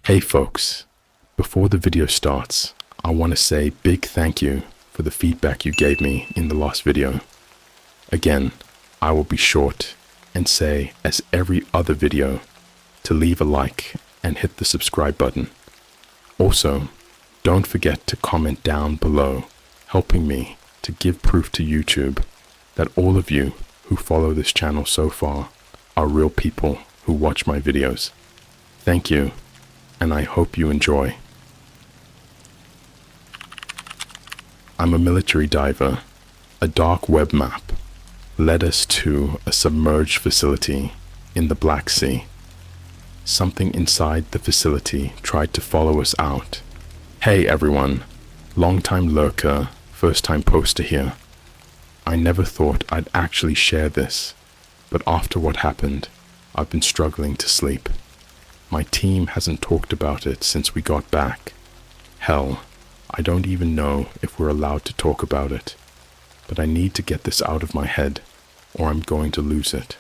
Hey folks, before the video starts, I want to say big thank you for the feedback you gave me in the last video. Again, I will be short and say, as every other video, to leave a like and hit the subscribe button. Also, don't forget to comment down below, helping me to give proof to YouTube that all of you who follow this channel so far are real people who watch my videos. Thank you, and I hope you enjoy. I'm a military diver. A dark web map led us to a submerged facility in the Black Sea. Something inside the facility tried to follow us out. Hey everyone, long-time lurker, first-time poster here. I never thought I'd actually share this, but after what happened, I've been struggling to sleep. My team hasn't talked about it since we got back. Hell, I don't even know if we're allowed to talk about it, but I need to get this out of my head, or I'm going to lose it.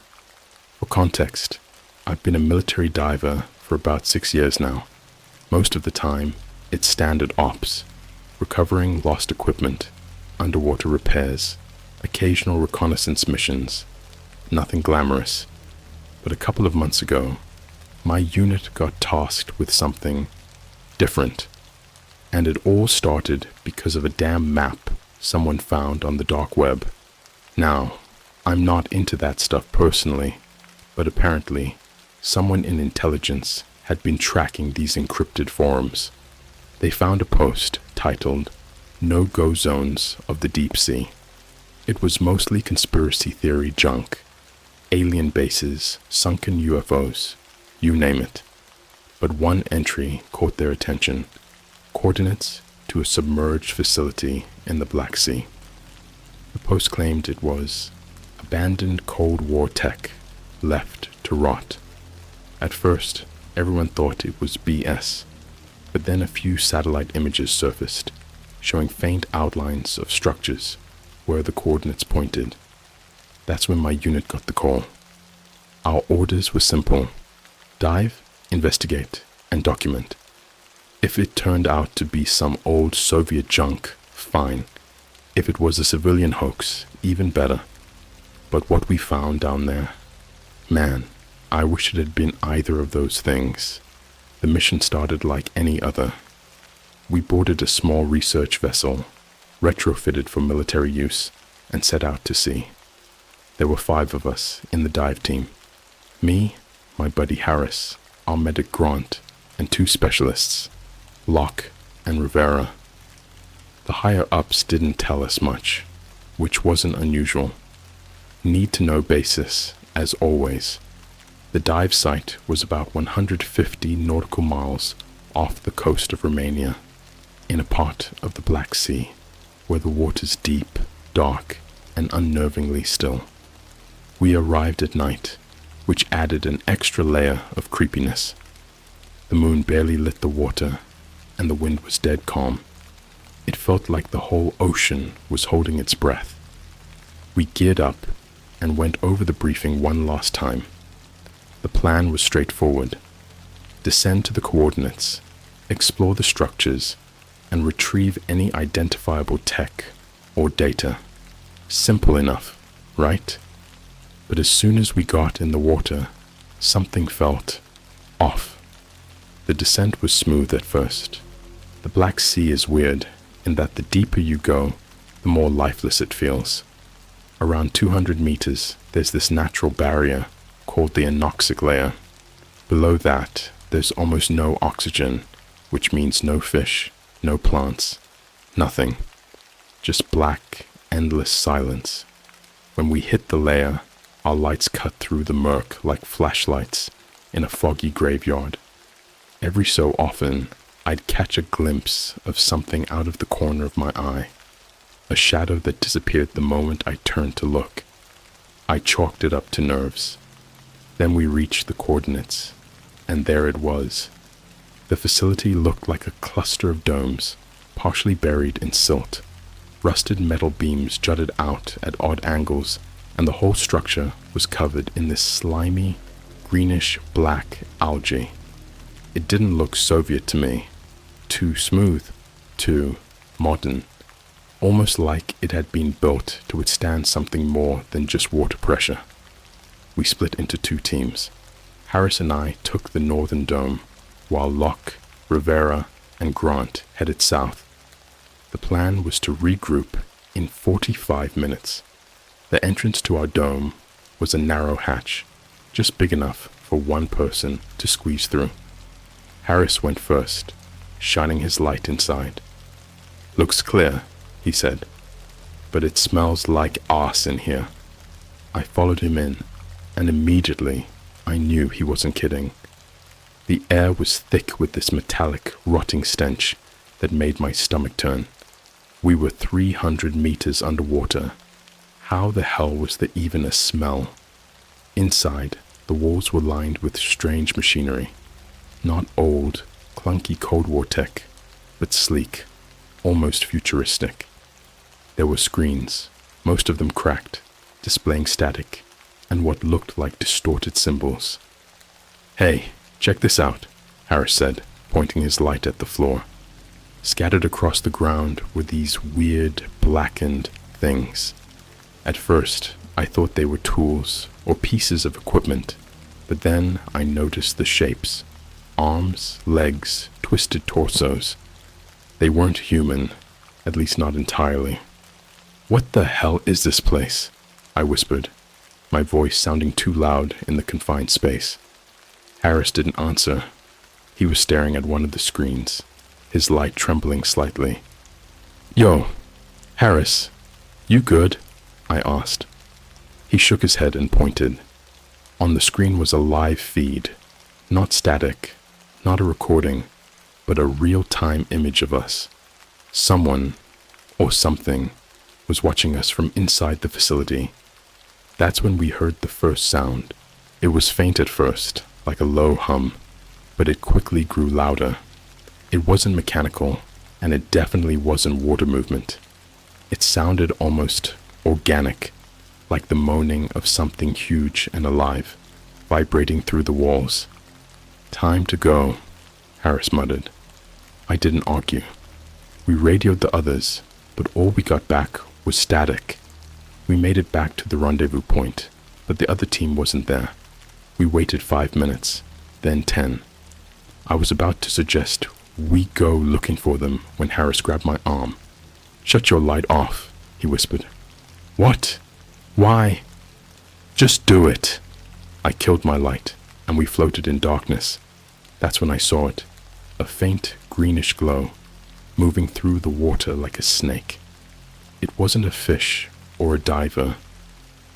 For context, I've been a military diver for about 6 years now. Most of the time, it's standard ops, recovering lost equipment, underwater repairs, occasional reconnaissance missions. Nothing glamorous. But a couple of months ago, my unit got tasked with something different. And it all started because of a damn map someone found on the dark web. Now, I'm not into that stuff personally, but apparently, someone in intelligence had been tracking these encrypted forums. They found a post titled, "No-Go Zones of the Deep Sea." It was mostly conspiracy theory junk. Alien bases, sunken UFOs, you name it. But one entry caught their attention. Coordinates to a submerged facility in the Black Sea. The post claimed it was abandoned Cold War tech left to rot. At first, everyone thought it was BS, but then a few satellite images surfaced, showing faint outlines of structures where the coordinates pointed. That's when my unit got the call. Our orders were simple: dive, investigate, and document. If it turned out to be some old Soviet junk, fine. If it was a civilian hoax, even better. But what we found down there, man, I wish it had been either of those things. The mission started like any other. We boarded a small research vessel, retrofitted for military use, and set out to sea. There were 5 of us in the dive team. Me, my buddy Harris, our medic Grant, and 2 specialists, Locke and Rivera. The higher-ups didn't tell us much, which wasn't unusual. Need-to-know basis, as always. The dive site was about 150 nautical miles off the coast of Romania, in a part of the Black Sea, where the water's deep, dark, and unnervingly still. We arrived at night, which added an extra layer of creepiness. The moon barely lit the water, and the wind was dead calm. It felt like the whole ocean was holding its breath. We geared up and went over the briefing one last time. The plan was straightforward: descend to the coordinates, explore the structures, and retrieve any identifiable tech or data. Simple enough, right? But as soon as we got in the water, something felt off. The descent was smooth at first. The Black Sea is weird in that the deeper you go, the more lifeless it feels. Around 200 meters, there's this natural barrier called the anoxic layer. Below that, there's almost no oxygen, which means no fish, no plants, nothing. Just black, endless silence. When we hit the layer, our lights cut through the murk like flashlights in a foggy graveyard. Every so often, I'd catch a glimpse of something out of the corner of my eye, a shadow that disappeared the moment I turned to look. I chalked it up to nerves. Then we reached the coordinates, and there it was. The facility looked like a cluster of domes, partially buried in silt. Rusted metal beams jutted out at odd angles, and the whole structure was covered in this slimy, greenish-black algae. It didn't look Soviet to me. Too smooth, too modern, almost like it had been built to withstand something more than just water pressure. We split into two teams. Harris and I took the northern dome, while Locke, Rivera, and Grant headed south. The plan was to regroup in 45 minutes. The entrance to our dome was a narrow hatch, just big enough for one person to squeeze through. Harris went first, shining his light inside. "Looks clear," he said, "but it smells like arse in here." I followed him in, and immediately I knew he wasn't kidding. The air was thick with this metallic, rotting stench that made my stomach turn. We were 300 meters underwater. How the hell was there even a smell? Inside, the walls were lined with strange machinery. Not old, clunky Cold War tech, but sleek, almost futuristic. There were screens, most of them cracked, displaying static and what looked like distorted symbols. "Hey, check this out," Harris said, pointing his light at the floor. Scattered across the ground were these weird, blackened things. At first, I thought they were tools or pieces of equipment, but then I noticed the shapes. Arms, legs, twisted torsos. They weren't human, at least not entirely. "What the hell is this place?" I whispered, my voice sounding too loud in the confined space. Harris didn't answer. He was staring at one of the screens, his light trembling slightly. "Yo, Harris, you good?" I asked. He shook his head and pointed. On the screen was a live feed, not static, not a recording, but a real-time image of us. Someone, or something, was watching us from inside the facility. That's when we heard the first sound. It was faint at first, like a low hum, but it quickly grew louder. It wasn't mechanical, and it definitely wasn't water movement. It sounded almost organic, like the moaning of something huge and alive, vibrating through the walls. "Time to go," Harris muttered. I didn't argue. We radioed the others, but all we got back was static. We made it back to the rendezvous point, but the other team wasn't there. We waited 5 minutes, then 10. I was about to suggest we go looking for them when Harris grabbed my arm. "Shut your light off," he whispered. "What? Why?" "Just do it." I killed my light, and we floated in darkness. That's when I saw it, a faint greenish glow, moving through the water like a snake. It wasn't a fish or a diver.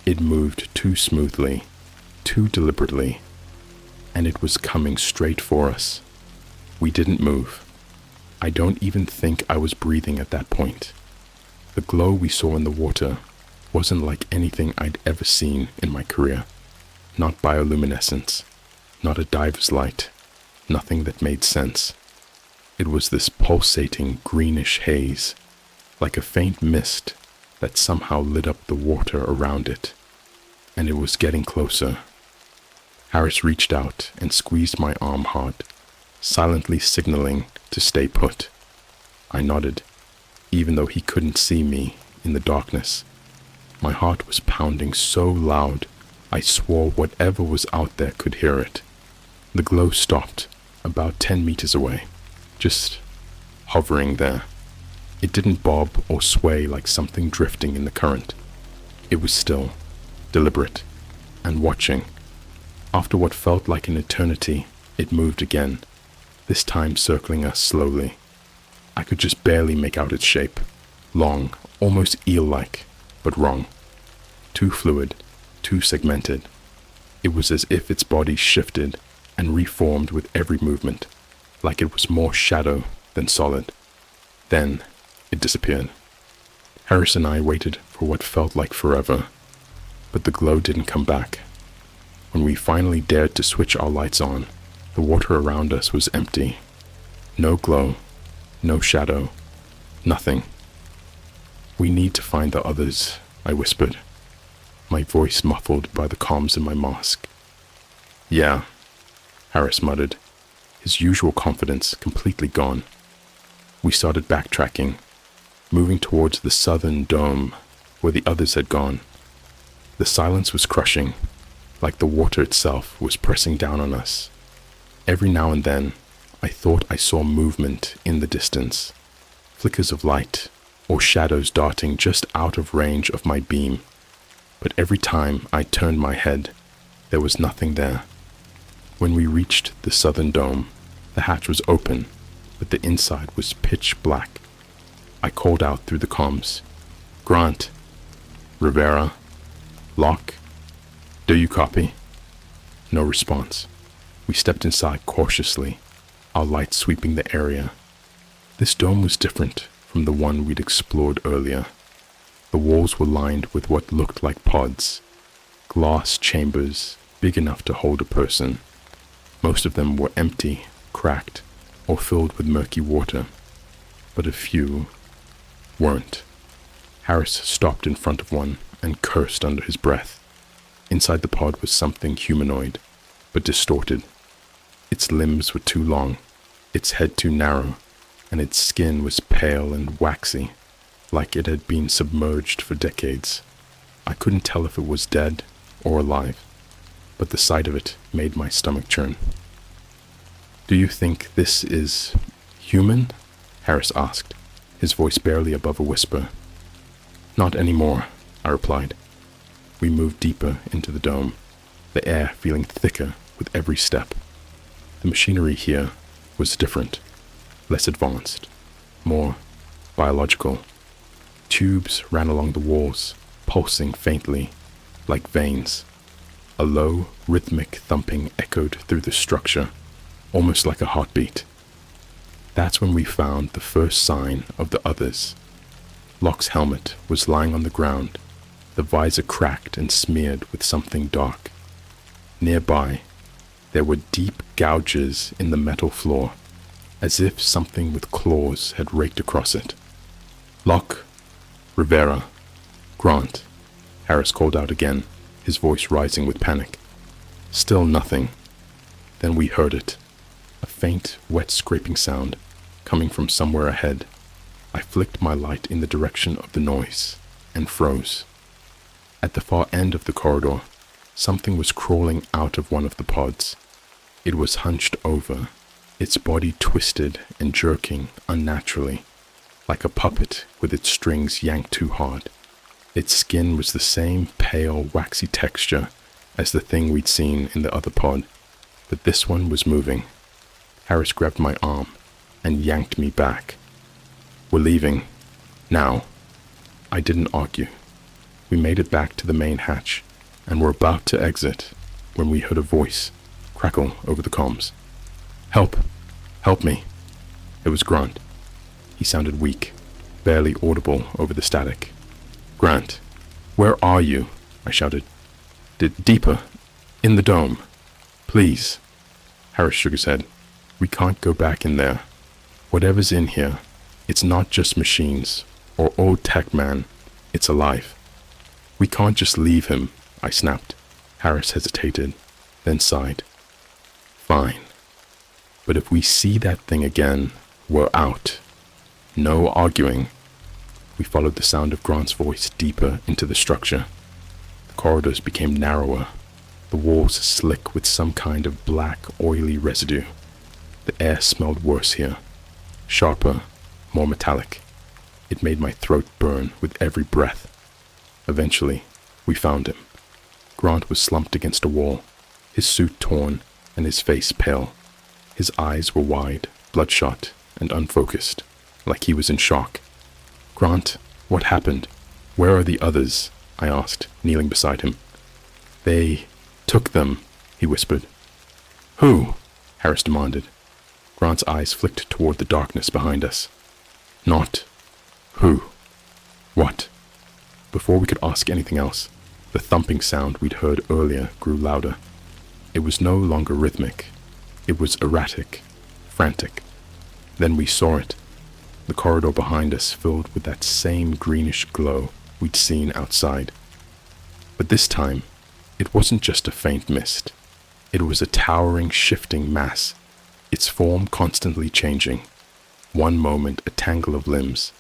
It moved too smoothly, too deliberately, and it was coming straight for us. We didn't move. I don't even think I was breathing at that point. The glow we saw in the water wasn't like anything I'd ever seen in my career. Not bioluminescence, not a diver's light, nothing that made sense. It was this pulsating greenish haze, like a faint mist that somehow lit up the water around it, and it was getting closer. Harris reached out and squeezed my arm hard, silently signaling to stay put. I nodded, even though he couldn't see me in the darkness. My heart was pounding so loud, I swore whatever was out there could hear it. The glow stopped, about 10 meters away, just hovering there. It didn't bob or sway like something drifting in the current. It was still, deliberate, and watching. After what felt like an eternity, it moved again, this time circling us slowly. I could just barely make out its shape. Long, almost eel-like, but wrong. Too fluid, too segmented. It was as if its body shifted and reformed with every movement, like it was more shadow than solid. Then it disappeared. Harris and I waited for what felt like forever, but the glow didn't come back. When we finally dared to switch our lights on, the water around us was empty. No glow, no shadow, nothing. "We need to find the others," I whispered, my voice muffled by the comms in my mask. "Yeah," Harris muttered. his usual confidence completely gone. We started backtracking, moving towards the southern dome where the others had gone. The silence was crushing, like the water itself was pressing down on us. Every now and then, I thought I saw movement in the distance, flickers of light or shadows darting just out of range of my beam. But every time I turned my head, there was nothing there. When we reached the southern dome, the hatch was open, but the inside was pitch black. I called out through the comms, "Grant, Rivera, Locke, do you copy?" No response. We stepped inside cautiously, our light sweeping the area. This dome was different from the one we'd explored earlier. The walls were lined with what looked like pods, glass chambers big enough to hold a person. Most of them were empty, cracked, or filled with murky water, but a few weren't. Harris stopped in front of one and cursed under his breath. Inside the pod was something humanoid, but distorted. Its limbs were too long, its head too narrow, and its skin was pale and waxy, like it had been submerged for decades. I couldn't tell if it was dead or alive, but the sight of it made my stomach churn. "Do you think this is human?" Harris asked, his voice barely above a whisper. "Not anymore," I replied. We moved deeper into the dome, the air feeling thicker with every step. The machinery here was different, less advanced, more biological. Tubes ran along the walls, pulsing faintly, like veins. A low, rhythmic thumping echoed through the structure, almost like a heartbeat. That's when we found the first sign of the others. Locke's helmet was lying on the ground, the visor cracked and smeared with something dark. Nearby, there were deep gouges in the metal floor, as if something with claws had raked across it. "Locke, Rivera, Grant," Harris called out again, his voice rising with panic. Still nothing. Then we heard it, a faint, wet scraping sound coming from somewhere ahead. I flicked my light in the direction of the noise and froze. At the far end of the corridor, something was crawling out of one of the pods. It was hunched over, its body twisted and jerking unnaturally, like a puppet with its strings yanked too hard. Its skin was the same pale, waxy texture as the thing we'd seen in the other pod, but this one was moving. Harris grabbed my arm and yanked me back. "We're leaving. Now." I didn't argue. We made it back to the main hatch and were about to exit when we heard a voice crackle over the comms. "Help! Help me!" It was Grant. He sounded weak, barely audible over the static. "Grant, where are you?" I shouted. Deeper, in the dome. Please." Harris shook his head. "We can't go back in there. Whatever's in here, it's not just machines or old tech man, it's alive. We can't just leave him," I snapped. Harris hesitated, then sighed. "Fine. But if we see that thing again, we're out. No arguing." We followed the sound of Grant's voice deeper into the structure. The corridors became narrower, the walls slick with some kind of black, oily residue. The air smelled worse here, sharper, more metallic. It made my throat burn with every breath. Eventually, we found him. Grant was slumped against a wall, his suit torn and his face pale. His eyes were wide, bloodshot, and unfocused, like he was in shock. "Grant, what happened? Where are the others?" I asked, kneeling beside him. "They took them," he whispered. "Who?" Harris demanded. Grant's eyes flicked toward the darkness behind us. "Not who. What?" Before we could ask anything else, the thumping sound we'd heard earlier grew louder. It was no longer rhythmic. It was erratic, frantic. Then we saw it. The corridor behind us filled with that same greenish glow we'd seen outside. But this time, it wasn't just a faint mist. It was a towering, shifting mass, its form constantly changing. One moment a tangle of limbs,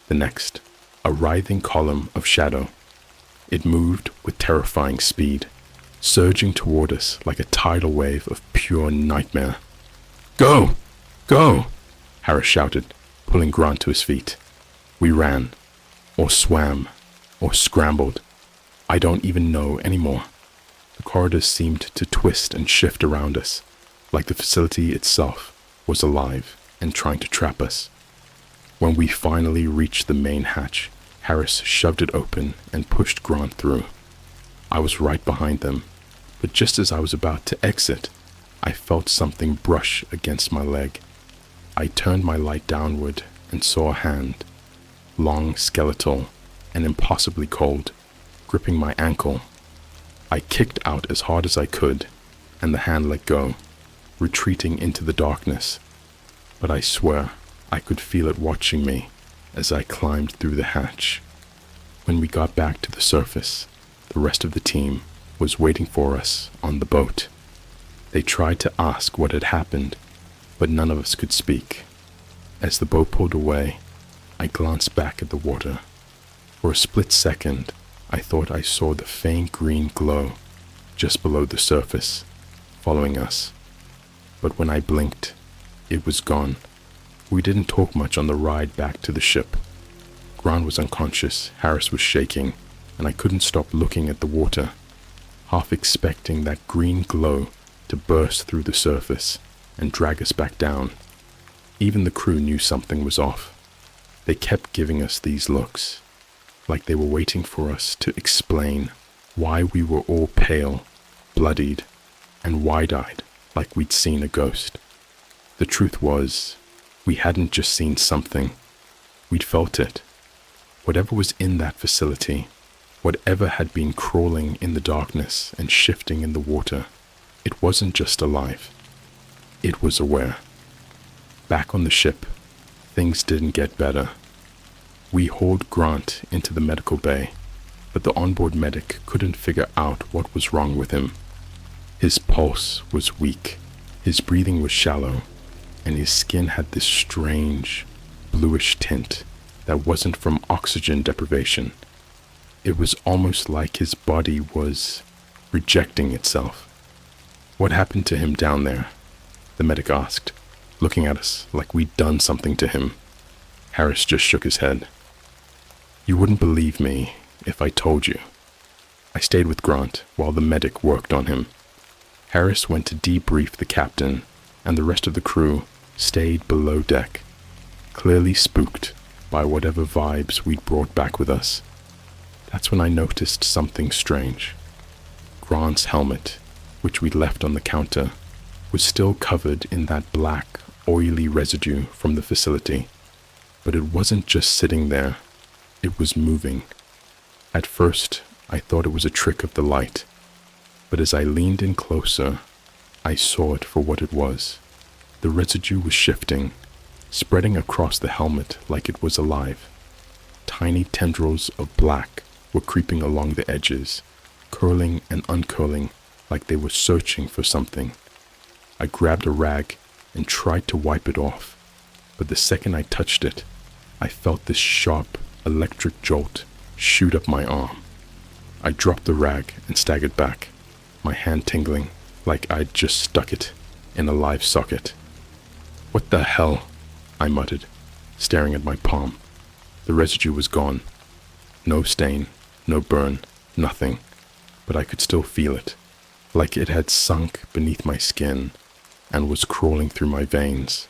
the next a writhing column of shadow. It moved with terrifying speed, surging toward us like a tidal wave of pure nightmare. "Go! Go!" Harris shouted, pulling Grant to his feet. We ran, or swam, or scrambled. I don't even know anymore. The corridors seemed to twist and shift around us, like the facility itself was alive and trying to trap us. When we finally reached the main hatch, Harris shoved it open and pushed Grant through. I was right behind them, but just as I was about to exit, I felt something brush against my leg. I turned my light downward and saw a hand, long, skeletal, and impossibly cold, gripping my ankle. I kicked out as hard as I could, and the hand let go, retreating into the darkness. But I swear I could feel it watching me as I climbed through the hatch. When we got back to the surface, the rest of the team was waiting for us on the boat. They tried to ask what had happened, but none of us could speak. As the boat pulled away, I glanced back at the water. For a split second, I thought I saw the faint green glow just below the surface, following us. But when I blinked, it was gone. We didn't talk much on the ride back to the ship. Grant was unconscious, Harris was shaking, and I couldn't stop looking at the water, half expecting that green glow to burst through the surface and drag us back down. Even the crew knew something was off. They kept giving us these looks, like they were waiting for us to explain why we were all pale, bloodied, and wide-eyed like we'd seen a ghost. The truth was, we hadn't just seen something, we'd felt it. Whatever was in that facility, whatever had been crawling in the darkness and shifting in the water, it wasn't just alive, it was aware. Back on the ship, things didn't get better. We hauled Grant into the medical bay, but the onboard medic couldn't figure out what was wrong with him. His pulse was weak, his breathing was shallow, and his skin had this strange, bluish tint that wasn't from oxygen deprivation. It was almost like his body was rejecting itself. "What happened to him down there?" the medic asked, looking at us like we'd done something to him. Harris just shook his head. "You wouldn't believe me if I told you." I stayed with Grant while the medic worked on him. Harris went to debrief the captain, and the rest of the crew stayed below deck, clearly spooked by whatever vibes we'd brought back with us. That's when I noticed something strange. Grant's helmet, which we'd left on the counter, was still covered in that black, oily residue from the facility. But it wasn't just sitting there, it was moving. At first, I thought it was a trick of the light, but as I leaned in closer, I saw it for what it was. The residue was shifting, spreading across the helmet like it was alive. Tiny tendrils of black were creeping along the edges, curling and uncurling like they were searching for something. I grabbed a rag and tried to wipe it off, but the second I touched it, I felt this sharp, electric jolt shoot up my arm. I dropped the rag and staggered back, my hand tingling like I'd just stuck it in a live socket. "What the hell?" I muttered, staring at my palm. The residue was gone. No stain, no burn, nothing, but I could still feel it, like it had sunk beneath my skin and was crawling through my veins.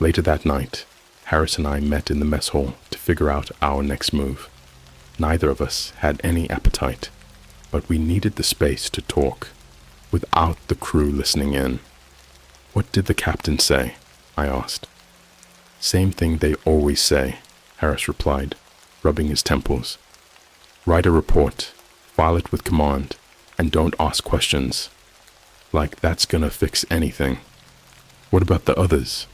Later that night, Harris and I met in the mess hall to figure out our next move. Neither of us had any appetite, but we needed the space to talk, without the crew listening in. "What did the captain say?" I asked. "Same thing they always say," Harris replied, rubbing his temples. "Write a report, file it with command, and don't ask questions. Like that's gonna fix anything." "What about the others?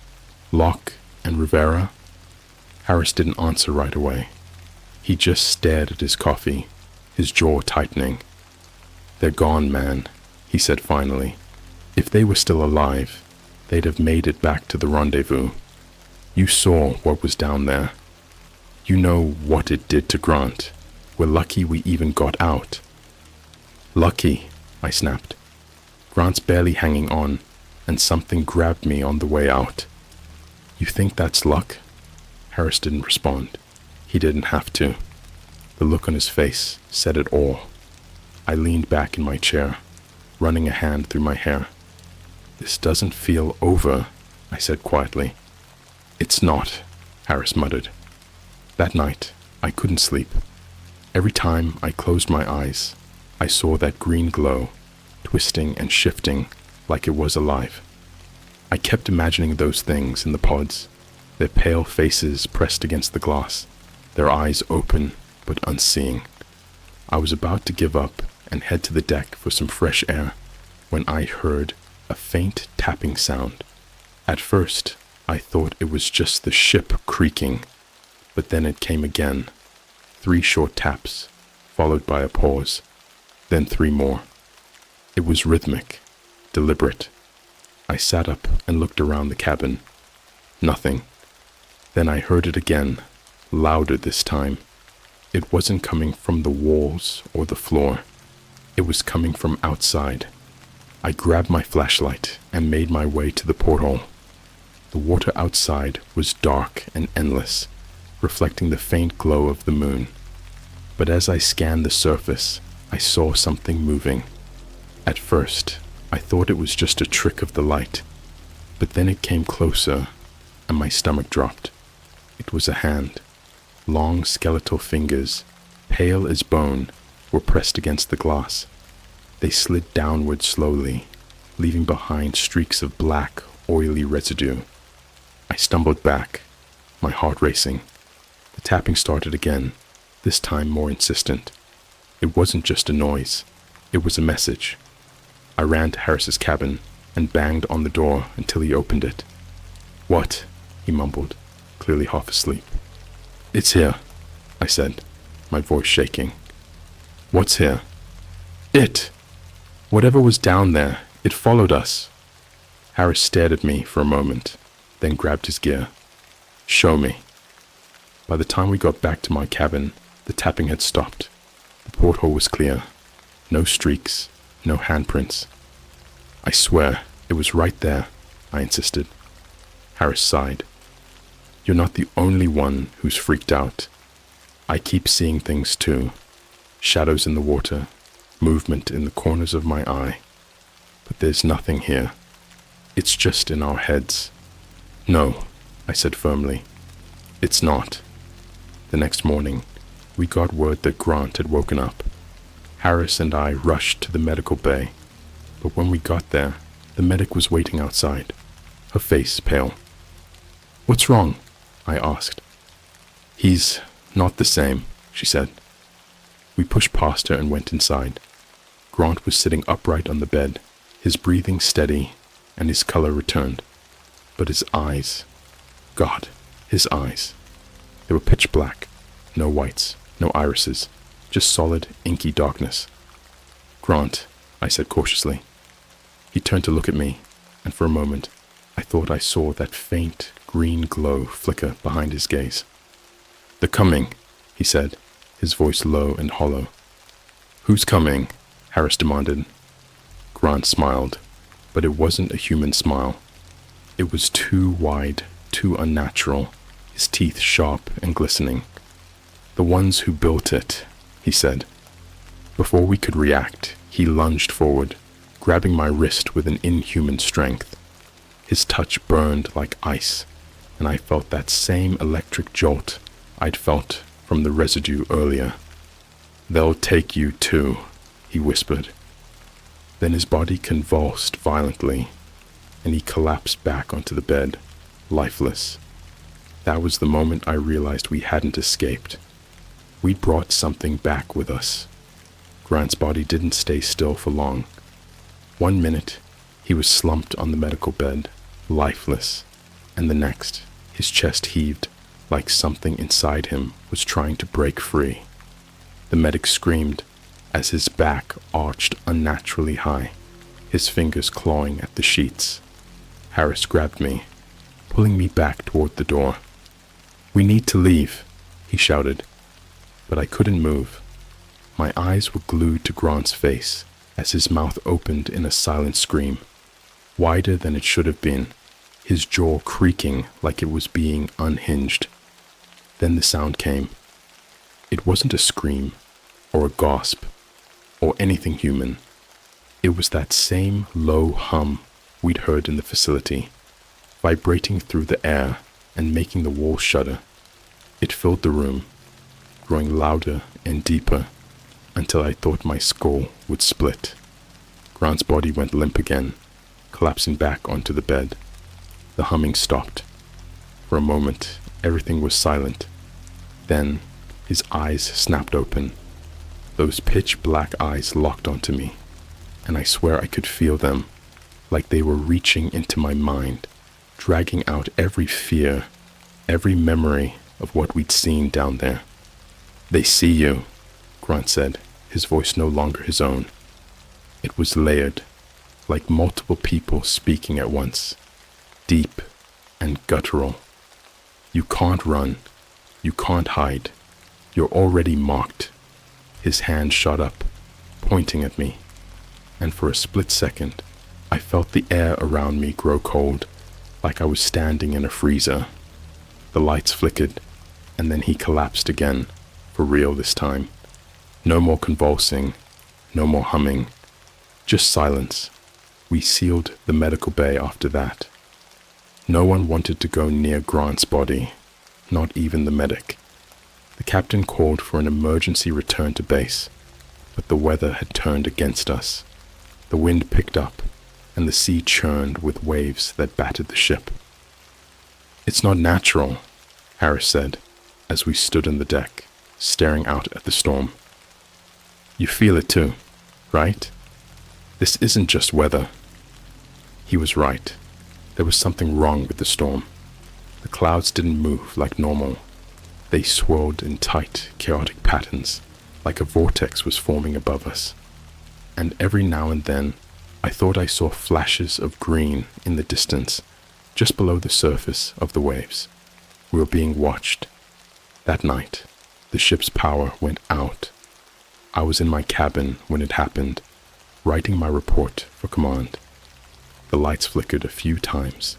Locke and Rivera?" Harris didn't answer right away. He just stared at his coffee, his jaw tightening. "They're gone, man," he said finally. "If they were still alive, they'd have made it back to the rendezvous. You saw what was down there. You know what it did to Grant. We're lucky we even got out." "Lucky," I snapped. "Grant's barely hanging on, and something grabbed me on the way out." "You think that's luck?" Harris didn't respond. He didn't have to. The look on his face said it all. I leaned back in my chair, running a hand through my hair. "This doesn't feel over," I said quietly. "It's not," Harris muttered. That night, I couldn't sleep. Every time I closed my eyes, I saw that green glow, twisting and shifting like it was alive. I kept imagining those things in the pods, their pale faces pressed against the glass, their eyes open but unseeing. I was about to give up and head to the deck for some fresh air when I heard a faint tapping sound. At first, I thought it was just the ship creaking, but then it came again. 3 short taps, followed by a pause, then 3 more. It was rhythmic, deliberate. I sat up and looked around the cabin. Nothing. Then I heard it again, louder this time. It wasn't coming from the walls or the floor. It was coming from outside. I grabbed my flashlight and made my way to the porthole. The water outside was dark and endless, reflecting the faint glow of the moon. But as I scanned the surface, I saw something moving. At first, I thought it was just a trick of the light, but then it came closer, and my stomach dropped. It was a hand. Long skeletal fingers, pale as bone, were pressed against the glass. They slid downward slowly, leaving behind streaks of black, oily residue. I stumbled back, my heart racing. The tapping started again, this time more insistent. It wasn't just a noise, it was a message. I ran to Harris's cabin and banged on the door until he opened it. "What?" he mumbled, clearly half asleep. "It's here," I said, my voice shaking. "What's here?" "It! Whatever was down there, it followed us." Harris stared at me for a moment, then grabbed his gear. "Show me." By the time we got back to my cabin, the tapping had stopped. The porthole was clear. No streaks, no handprints. "I swear, it was right there," I insisted. Harris sighed. "You're not the only one who's freaked out. I keep seeing things too. Shadows in the water, movement in the corners of my eye. But there's nothing here. It's just in our heads." "No," I said firmly. "It's not." The next morning, we got word that Grant had woken up. Harris and I rushed to the medical bay, but when we got there, the medic was waiting outside, her face pale. "What's wrong?" I asked. "He's not the same," she said. We pushed past her and went inside. Grant was sitting upright on the bed, his breathing steady, and his color returned. But his eyes, God, his eyes. They were pitch black, no whites, no irises, just solid, inky darkness. "Grant," I said cautiously. He turned to look at me, and for a moment, I thought I saw that faint green glow flicker behind his gaze. "They're coming," he said, his voice low and hollow. "Who's coming?" Harris demanded. Grant smiled, but it wasn't a human smile. It was too wide, too unnatural, his teeth sharp and glistening. "The ones who built it," he said. Before we could react, he lunged forward, grabbing my wrist with an inhuman strength. His touch burned like ice, and I felt that same electric jolt I'd felt from the residue earlier. "They'll take you too," he whispered. Then his body convulsed violently, and he collapsed back onto the bed, lifeless. That was the moment I realized we hadn't escaped. We'd brought something back with us. Grant's body didn't stay still for long. 1 minute, he was slumped on the medical bed, lifeless, and the next, his chest heaved like something inside him was trying to break free. The medic screamed as his back arched unnaturally high, his fingers clawing at the sheets. Harris grabbed me, pulling me back toward the door. "We need to leave," he shouted, but I couldn't move. My eyes were glued to Grant's face as his mouth opened in a silent scream, wider than it should have been, his jaw creaking like it was being unhinged. Then the sound came. It wasn't a scream, or a gasp, or anything human. It was that same low hum we'd heard in the facility, vibrating through the air and making the walls shudder. It filled the room, growing louder and deeper, until I thought my skull would split. Grant's body went limp again, collapsing back onto the bed. The humming stopped. For a moment, everything was silent. Then, his eyes snapped open. Those pitch-black eyes locked onto me, and I swear I could feel them, like they were reaching into my mind, dragging out every fear, every memory of what we'd seen down there. "They see you," Grant said, his voice no longer his own. It was layered, like multiple people speaking at once, deep and guttural. "You can't run. You can't hide. You're already marked." His hand shot up, pointing at me, and for a split second, I felt the air around me grow cold, like I was standing in a freezer. The lights flickered, and then he collapsed again, for real this time. No more convulsing, no more humming, just silence. We sealed the medical bay after that. No one wanted to go near Grant's body, not even the medic. The captain called for an emergency return to base, but the weather had turned against us. The wind picked up, and the sea churned with waves that battered the ship. "It's not natural," Harris said, as we stood on the deck, staring out at the storm. "You feel it too, right? This isn't just weather." He was right. There was something wrong with the storm. The clouds didn't move like normal. They swirled in tight, chaotic patterns, like a vortex was forming above us. And every now and then, I thought I saw flashes of green in the distance, just below the surface of the waves. We were being watched. That night, the ship's power went out. I was in my cabin when it happened, writing my report for command. The lights flickered a few times,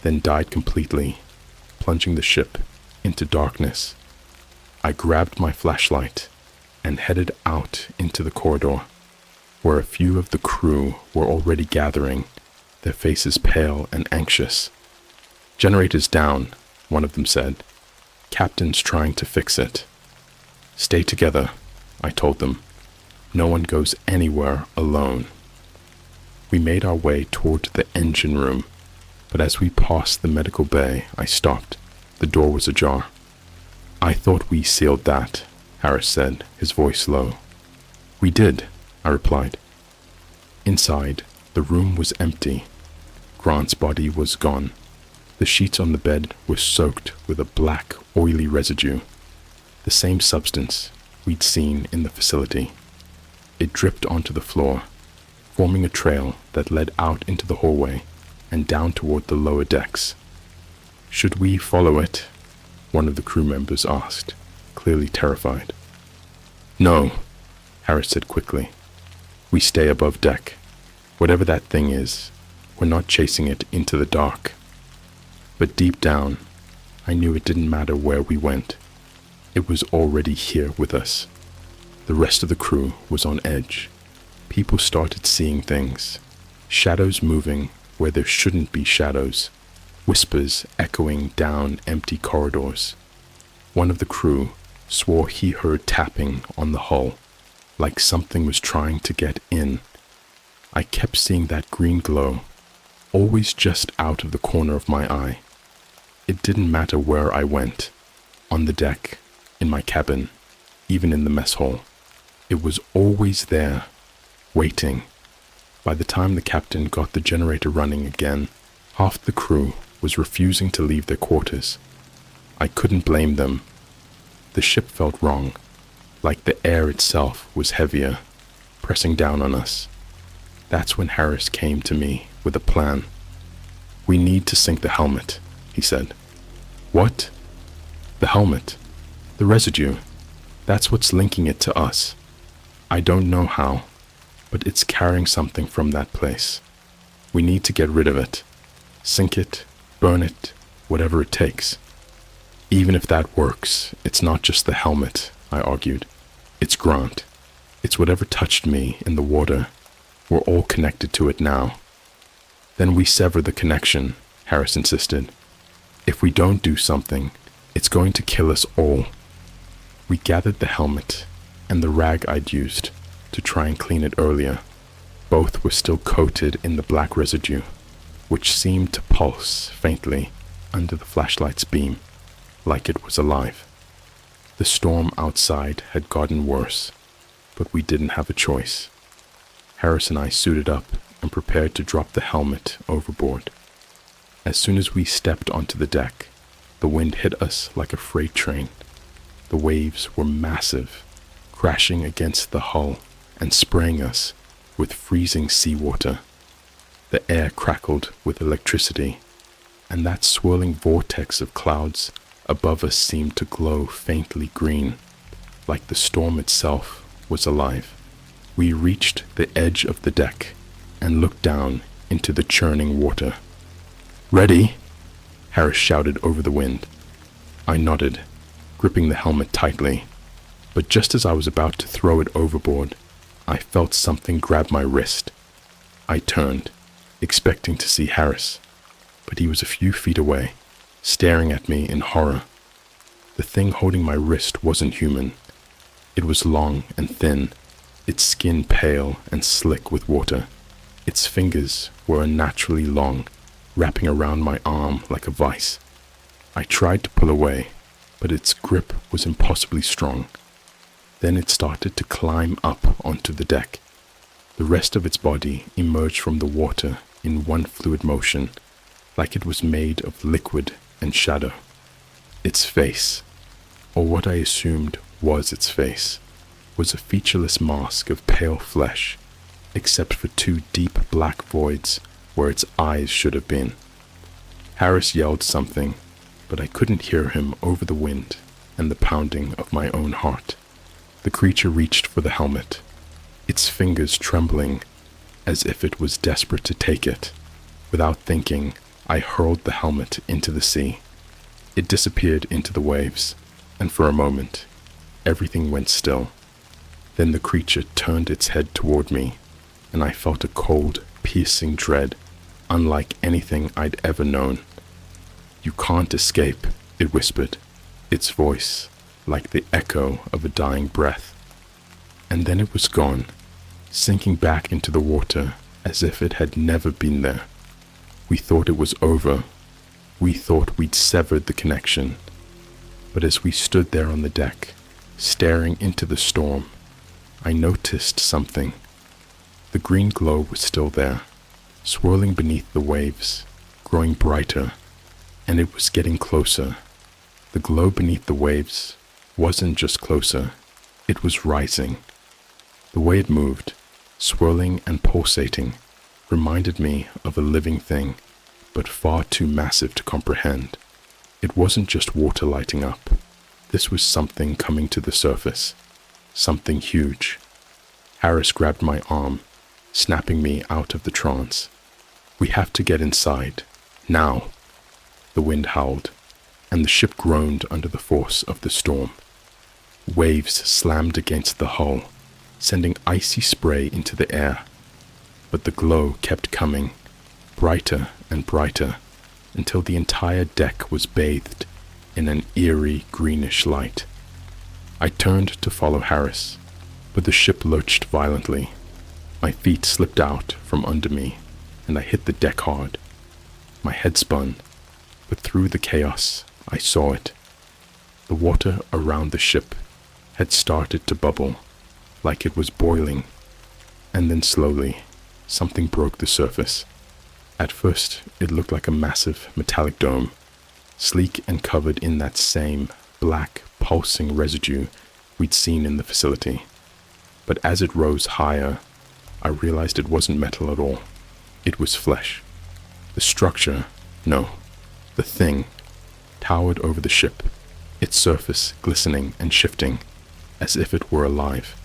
then died completely, plunging the ship into darkness. I grabbed my flashlight and headed out into the corridor, where a few of the crew were already gathering, their faces pale and anxious. "Generators down," one of them said. "Captain's trying to fix it." "Stay together," I told them. "No one goes anywhere alone." We made our way toward the engine room, but as we passed the medical bay, I stopped. The door was ajar. "I thought we sealed that," Harris said, his voice low. "We did," I replied. Inside, the room was empty. Grant's body was gone. The sheets on the bed were soaked with a black, oily residue, the same substance we'd seen in the facility. It dripped onto the floor, forming a trail that led out into the hallway and down toward the lower decks. "Should we follow it?" one of the crew members asked, clearly terrified. "No," Harris said quickly. "We stay above deck. Whatever that thing is, we're not chasing it into the dark." But deep down, I knew it didn't matter where we went. It was already here with us. The rest of the crew was on edge. People started seeing things. Shadows moving where there shouldn't be shadows. Whispers echoing down empty corridors. One of the crew swore he heard tapping on the hull, like something was trying to get in. I kept seeing that green glow, always just out of the corner of my eye. It didn't matter where I went, on the deck, in my cabin, even in the mess hall. It was always there, waiting. By the time the captain got the generator running again, half the crew was refusing to leave their quarters. I couldn't blame them. The ship felt wrong, like the air itself was heavier, pressing down on us. That's when Harris came to me with a plan. "We need to sink the helmet," he said. "What?" "The helmet. The residue. That's what's linking it to us. I don't know how, but it's carrying something from that place. We need to get rid of it. Sink it, burn it, whatever it takes." "Even if that works, it's not just the helmet," I argued. "It's Grant. It's whatever touched me in the water. We're all connected to it now." "Then we sever the connection," Harris insisted. "If we don't do something, it's going to kill us all." We gathered the helmet and the rag I'd used to try and clean it earlier. Both were still coated in the black residue, which seemed to pulse faintly under the flashlight's beam, like it was alive. The storm outside had gotten worse, but we didn't have a choice. Harris and I suited up and prepared to drop the helmet overboard. As soon as we stepped onto the deck, the wind hit us like a freight train. The waves were massive, crashing against the hull and spraying us with freezing seawater. The air crackled with electricity, and that swirling vortex of clouds above us seemed to glow faintly green, like the storm itself was alive. We reached the edge of the deck and looked down into the churning water. "Ready?" Harris shouted over the wind. I nodded, gripping the helmet tightly, but just as I was about to throw it overboard, I felt something grab my wrist. I turned, expecting to see Harris, but he was a few feet away, staring at me in horror. The thing holding my wrist wasn't human. It was long and thin, its skin pale and slick with water. Its fingers were unnaturally long, wrapping around my arm like a vice. I tried to pull away, but its grip was impossibly strong. Then it started to climb up onto the deck. The rest of its body emerged from the water in one fluid motion, like it was made of liquid and shadow. Its face, or what I assumed was its face, was a featureless mask of pale flesh, except for two deep black voids where its eyes should have been. Harris yelled something, but I couldn't hear him over the wind and the pounding of my own heart. The creature reached for the helmet, its fingers trembling as if it was desperate to take it. Without thinking, I hurled the helmet into the sea. It disappeared into the waves, and for a moment, everything went still. Then the creature turned its head toward me, and I felt a cold, piercing dread, unlike anything I'd ever known. "You can't escape," it whispered, its voice like the echo of a dying breath. And then it was gone, sinking back into the water as if it had never been there. We thought it was over. We thought we'd severed the connection. But as we stood there on the deck, staring into the storm, I noticed something. The green glow was still there, swirling beneath the waves, growing brighter, and it was getting closer. The glow beneath the waves wasn't just closer, it was rising. The way it moved, swirling and pulsating, reminded me of a living thing, but far too massive to comprehend. It wasn't just water lighting up. This was something coming to the surface, something huge. Harris grabbed my arm, snapping me out of the trance. "We have to get inside, now." The wind howled, and the ship groaned under the force of the storm. Waves slammed against the hull, sending icy spray into the air. But the glow kept coming, brighter and brighter, until the entire deck was bathed in an eerie greenish light. I turned to follow Harris, but the ship lurched violently. My feet slipped out from under me, and I hit the deck hard. My head spun, but through the chaos, I saw it. The water around the ship had started to bubble, like it was boiling, and then slowly, something broke the surface. At first, it looked like a massive metallic dome, sleek and covered in that same black, pulsing residue we'd seen in the facility. But as it rose higher, I realized it wasn't metal at all. It was flesh. The structure No, the thing towered over the ship, its surface glistening and shifting as if it were alive.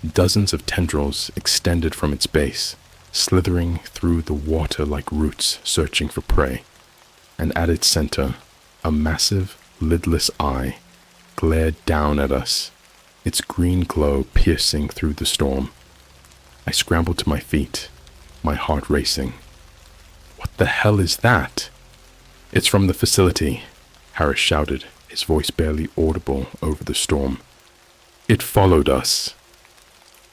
Dozens of tendrils extended from its base, slithering through the water like roots searching for prey. And at its center, a massive, lidless eye glared down at us, its green glow piercing through the storm. I scrambled to my feet, my heart racing. What the hell is that? It's from the facility, Harris shouted, his voice barely audible over the storm. It followed us.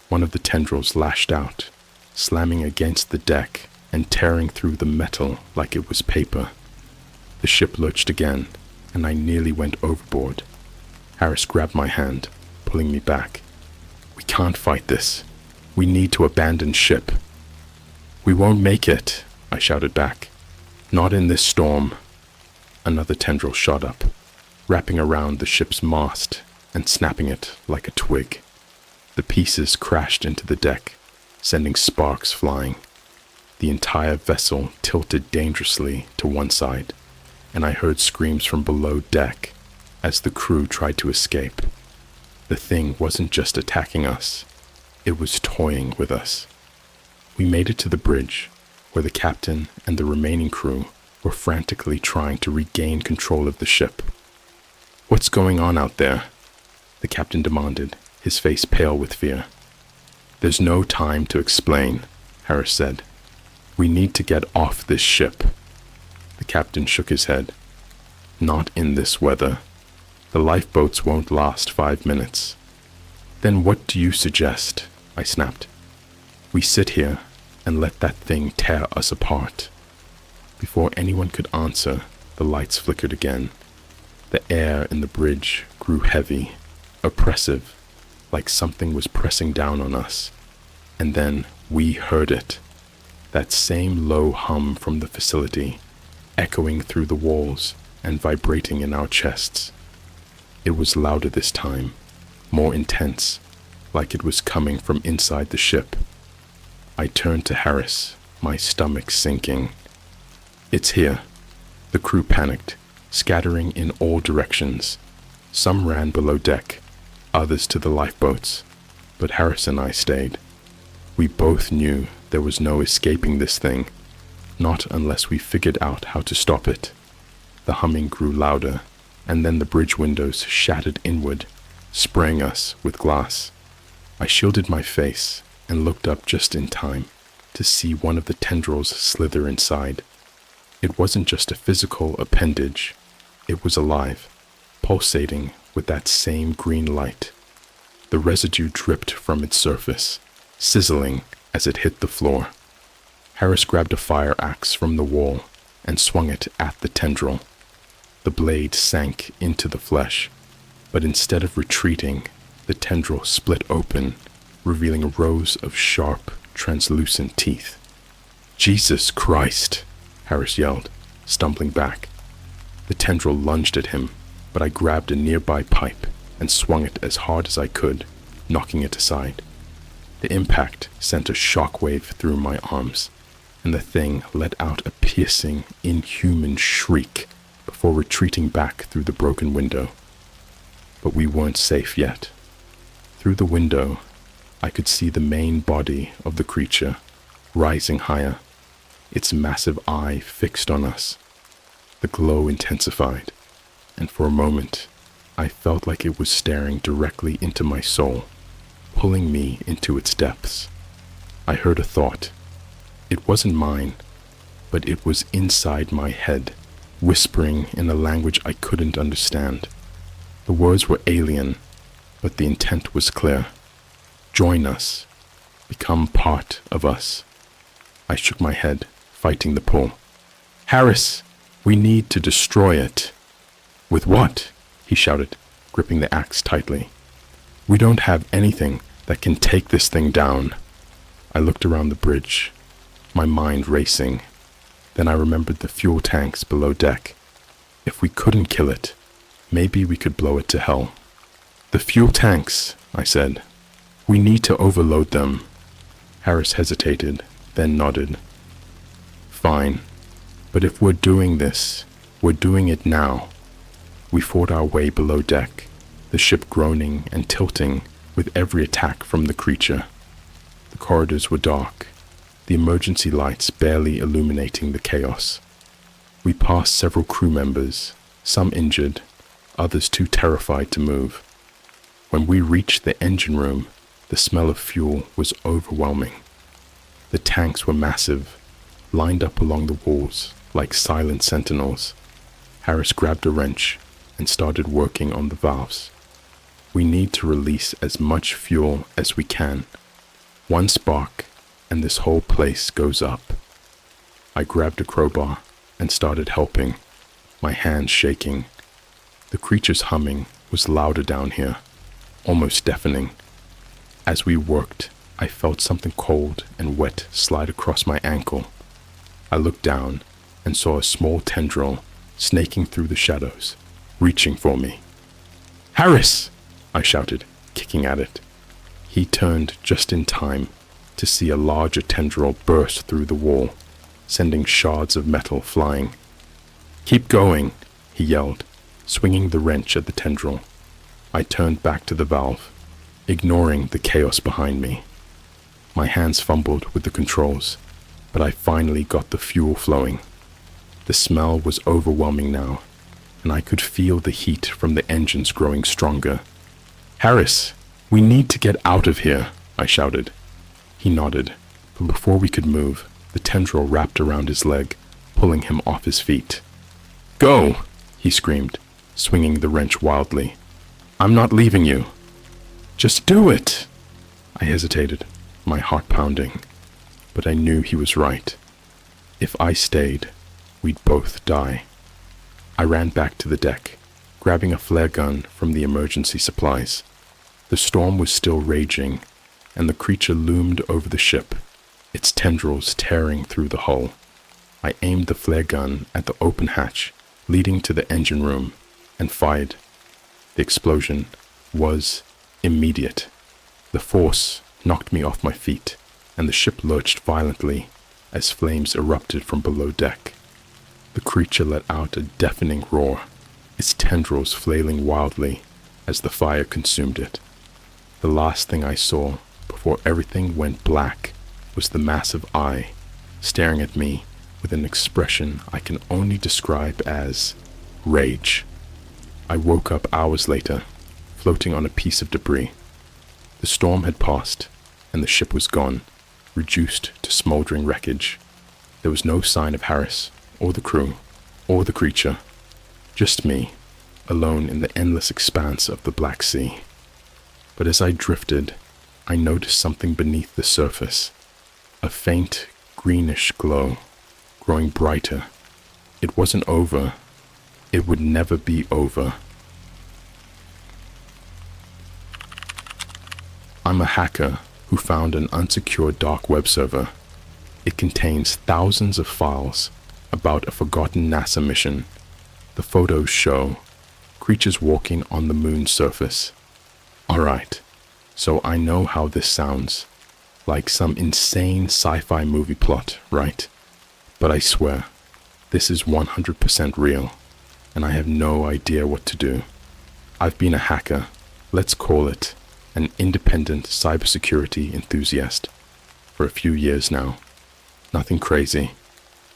One of the tendrils lashed out, slamming against the deck and tearing through the metal like it was paper. The ship lurched again, and I nearly went overboard. Harris grabbed my hand, pulling me back. We can't fight this. We need to abandon ship. We won't make it, I shouted back. Not in this storm. Another tendril shot up, wrapping around the ship's mast and snapping it like a twig. The pieces crashed into the deck, sending sparks flying. The entire vessel tilted dangerously to one side, and I heard screams from below deck as the crew tried to escape. The thing wasn't just attacking us, it was toying with us. We made it to the bridge, where the captain and the remaining crew were frantically trying to regain control of the ship. What's going on out there? The captain demanded, his face pale with fear. There's no time to explain, Harris said. We need to get off this ship. The captain shook his head. Not in this weather. The lifeboats won't last 5 minutes. Then what do you suggest? I snapped. We sit here and let that thing tear us apart. Before anyone could answer, the lights flickered again. The air in the bridge grew heavy, oppressive, like something was pressing down on us. And then we heard it. That same low hum from the facility, echoing through the walls and vibrating in our chests. It was louder this time, more intense, like it was coming from inside the ship. I turned to Harris, my stomach sinking. It's here. The crew panicked, scattering in all directions. Some ran below deck, others to the lifeboats, but Harris and I stayed. We both knew there was no escaping this thing, not unless we figured out how to stop it. The humming grew louder, and then the bridge windows shattered inward, spraying us with glass. I shielded my face and looked up just in time to see one of the tendrils slither inside. It wasn't just a physical appendage. It was alive, pulsating with that same green light. The residue dripped from its surface, sizzling as it hit the floor. Harris grabbed a fire axe from the wall and swung it at the tendril. The blade sank into the flesh, but instead of retreating, the tendril split open, revealing rows of sharp, translucent teeth. Jesus Christ! Harris yelled, stumbling back. The tendril lunged at him, but I grabbed a nearby pipe and swung it as hard as I could, knocking it aside. The impact sent a shockwave through my arms, and the thing let out a piercing, inhuman shriek before retreating back through the broken window. But we weren't safe yet. Through the window, I could see the main body of the creature, rising higher, its massive eye fixed on us. The glow intensified, and for a moment, I felt like it was staring directly into my soul, pulling me into its depths. I heard a thought. It wasn't mine, but it was inside my head, whispering in a language I couldn't understand. The words were alien, but the intent was clear. Join us. Become part of us. I shook my head, fighting the pull. Harris, we need to destroy it. With what? He shouted, gripping the axe tightly. We don't have anything that can take this thing down. I looked around the bridge, my mind racing. Then I remembered the fuel tanks below deck. If we couldn't kill it, maybe we could blow it to hell. The fuel tanks, I said. We need to overload them. Harris hesitated, then nodded. Fine. But if we're doing this, we're doing it now. We fought our way below deck, the ship groaning and tilting with every attack from the creature. The corridors were dark, the emergency lights barely illuminating the chaos. We passed several crew members, some injured, others too terrified to move. When we reached the engine room, the smell of fuel was overwhelming. The tanks were massive, lined up along the walls like silent sentinels. Harris grabbed a wrench and started working on the valves. We need to release as much fuel as we can. One spark, and this whole place goes up. I grabbed a crowbar and started helping, my hands shaking. The creature's humming was louder down here, almost deafening. As we worked, I felt something cold and wet slide across my ankle. I looked down and saw a small tendril snaking through the shadows, reaching for me. "Harris!" I shouted, kicking at it. He turned just in time to see a larger tendril burst through the wall, sending shards of metal flying. "Keep going," he yelled, swinging the wrench at the tendril. I turned back to the valve, ignoring the chaos behind me. My hands fumbled with the controls, but I finally got the fuel flowing. The smell was overwhelming now, and I could feel the heat from the engines growing stronger. "Harris, we need to get out of here," I shouted. He nodded, but before we could move, the tendril wrapped around his leg, pulling him off his feet. "Go!" he screamed, swinging the wrench wildly. "I'm not leaving you." "Just do it!" I hesitated, my heart pounding, but I knew he was right. If I stayed, we'd both die. I ran back to the deck, grabbing a flare gun from the emergency supplies. The storm was still raging, and the creature loomed over the ship, its tendrils tearing through the hull. I aimed the flare gun at the open hatch leading to the engine room and fired. The explosion was immediate. The force knocked me off my feet, and the ship lurched violently as flames erupted from below deck. The creature let out a deafening roar, its tendrils flailing wildly as the fire consumed it. The last thing I saw before everything went black was the massive eye staring at me with an expression I can only describe as rage. I woke up hours later, floating on a piece of debris. The storm had passed, and the ship was gone, reduced to smoldering wreckage. There was no sign of Harris, or the crew, or the creature. Just me, alone in the endless expanse of the Black Sea. But as I drifted, I noticed something beneath the surface. A faint, greenish glow, growing brighter. It wasn't over. It would never be over. I'm a hacker who found an unsecured dark web server. It contains thousands of files about a forgotten NASA mission. The photos show creatures walking on the moon's surface. Alright, so I know how this sounds. Like some insane sci-fi movie plot, right? But I swear, this is 100% real, and I have no idea what to do. I've been a hacker, let's call it an independent cybersecurity enthusiast, for a few years now. Nothing crazy.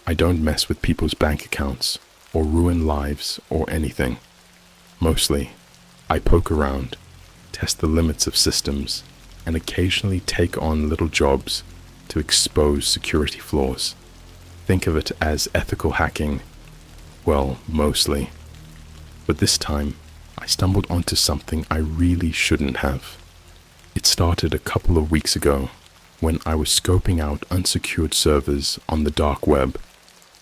I don't mess with people's bank accounts, or ruin lives, or anything. Mostly, I poke around, test the limits of systems, and occasionally take on little jobs to expose security flaws. Think of it as ethical hacking. Well, mostly. But this time, I stumbled onto something I really shouldn't have. It started a couple of weeks ago when I was scoping out unsecured servers on the dark web.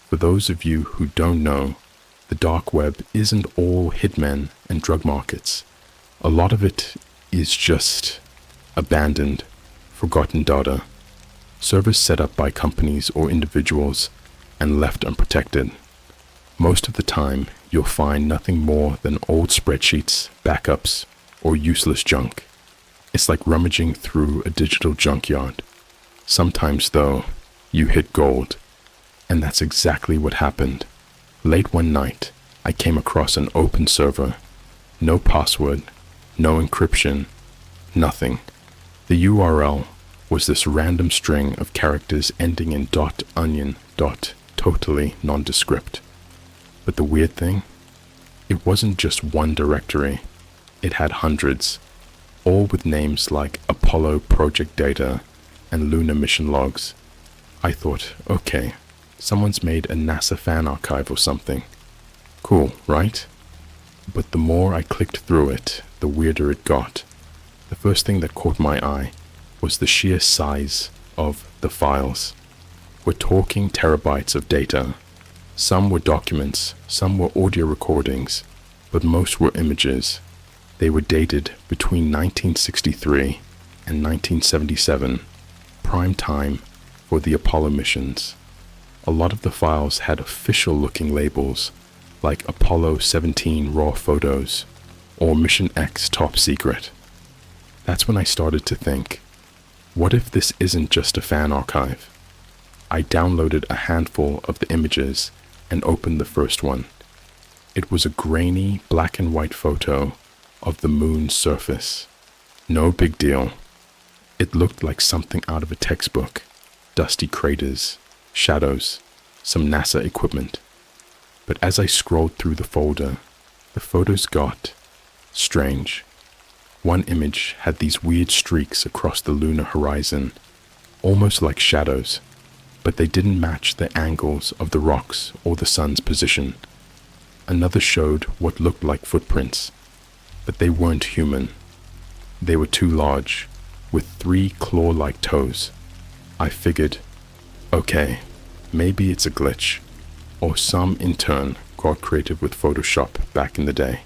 For those of you who don't know, the dark web isn't all hitmen and drug markets. A lot of it is just abandoned, forgotten data. Servers set up by companies or individuals and left unprotected. Most of the time, you'll find nothing more than old spreadsheets, backups, or useless junk. It's like rummaging through a digital junkyard. Sometimes, though, you hit gold. And that's exactly what happened. Late one night, I came across an open server. No password, no encryption, nothing. The URL was this random string of characters ending in .onion. Totally nondescript. But the weird thing? It wasn't just one directory. It had hundreds, all with names like Apollo Project Data and Lunar Mission Logs. I thought, okay, someone's made a NASA fan archive or something. Cool, right? But the more I clicked through it, the weirder it got. The first thing that caught my eye was the sheer size of the files. We're talking terabytes of data. Some were documents, some were audio recordings, but most were images. They were dated between 1963 and 1977, prime time for the Apollo missions. A lot of the files had official-looking labels, like Apollo 17 raw photos or Mission X top secret. That's when I started to think, what if this isn't just a fan archive? I downloaded a handful of the images and opened the first one. It was a grainy black and white photo of the moon's surface. No big deal. It looked like something out of a textbook. Dusty craters, shadows, some NASA equipment. But as I scrolled through the folder, the photos got strange. One image had these weird streaks across the lunar horizon, almost like shadows, but they didn't match the angles of the rocks or the sun's position. Another showed what looked like footprints, but they weren't human. They were too large, with 3 claw-like toes. I figured, okay, maybe it's a glitch, or some intern got creative with Photoshop back in the day.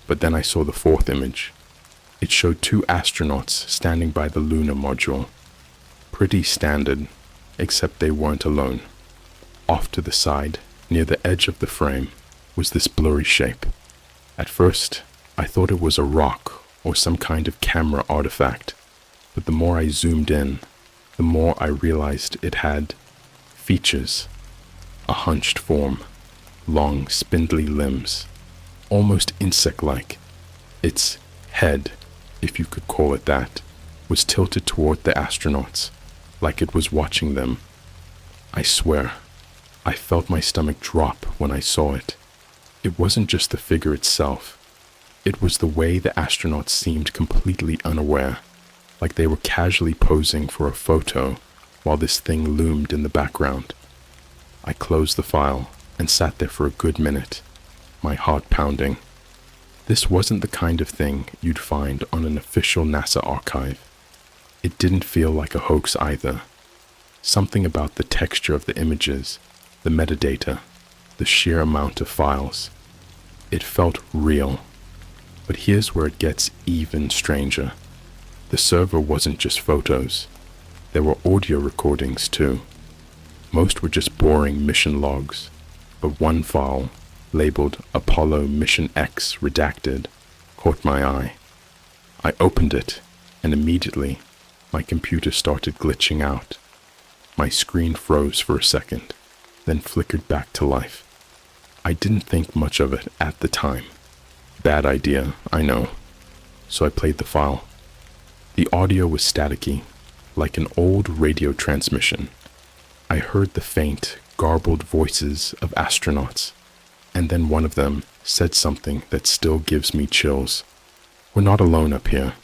But then I saw the fourth image. It showed 2 astronauts standing by the lunar module. Pretty standard, except they weren't alone. Off to the side, near the edge of the frame, was this blurry shape. At first, I thought it was a rock or some kind of camera artifact, but the more I zoomed in, the more I realized it had features. A hunched form, long, spindly limbs, almost insect-like. Its head, if you could call it that, was tilted toward the astronauts, like it was watching them. I swear, I felt my stomach drop when I saw it. It wasn't just the figure itself. It was the way the astronauts seemed completely unaware, like they were casually posing for a photo while this thing loomed in the background. I closed the file and sat there for a good minute, my heart pounding. This wasn't the kind of thing you'd find on an official NASA archive. It didn't feel like a hoax either. Something about the texture of the images, the metadata, the sheer amount of files. It felt real. But here's where it gets even stranger. The server wasn't just photos. There were audio recordings too. Most were just boring mission logs, but one file, labeled Apollo Mission X Redacted, caught my eye. I opened it, and immediately, my computer started glitching out. My screen froze for a second, then flickered back to life. I didn't think much of it at the time. Bad idea, I know. So I played the file. The audio was staticky, like an old radio transmission. I heard the faint, garbled voices of astronauts, and then one of them said something that still gives me chills. "We're not alone up here."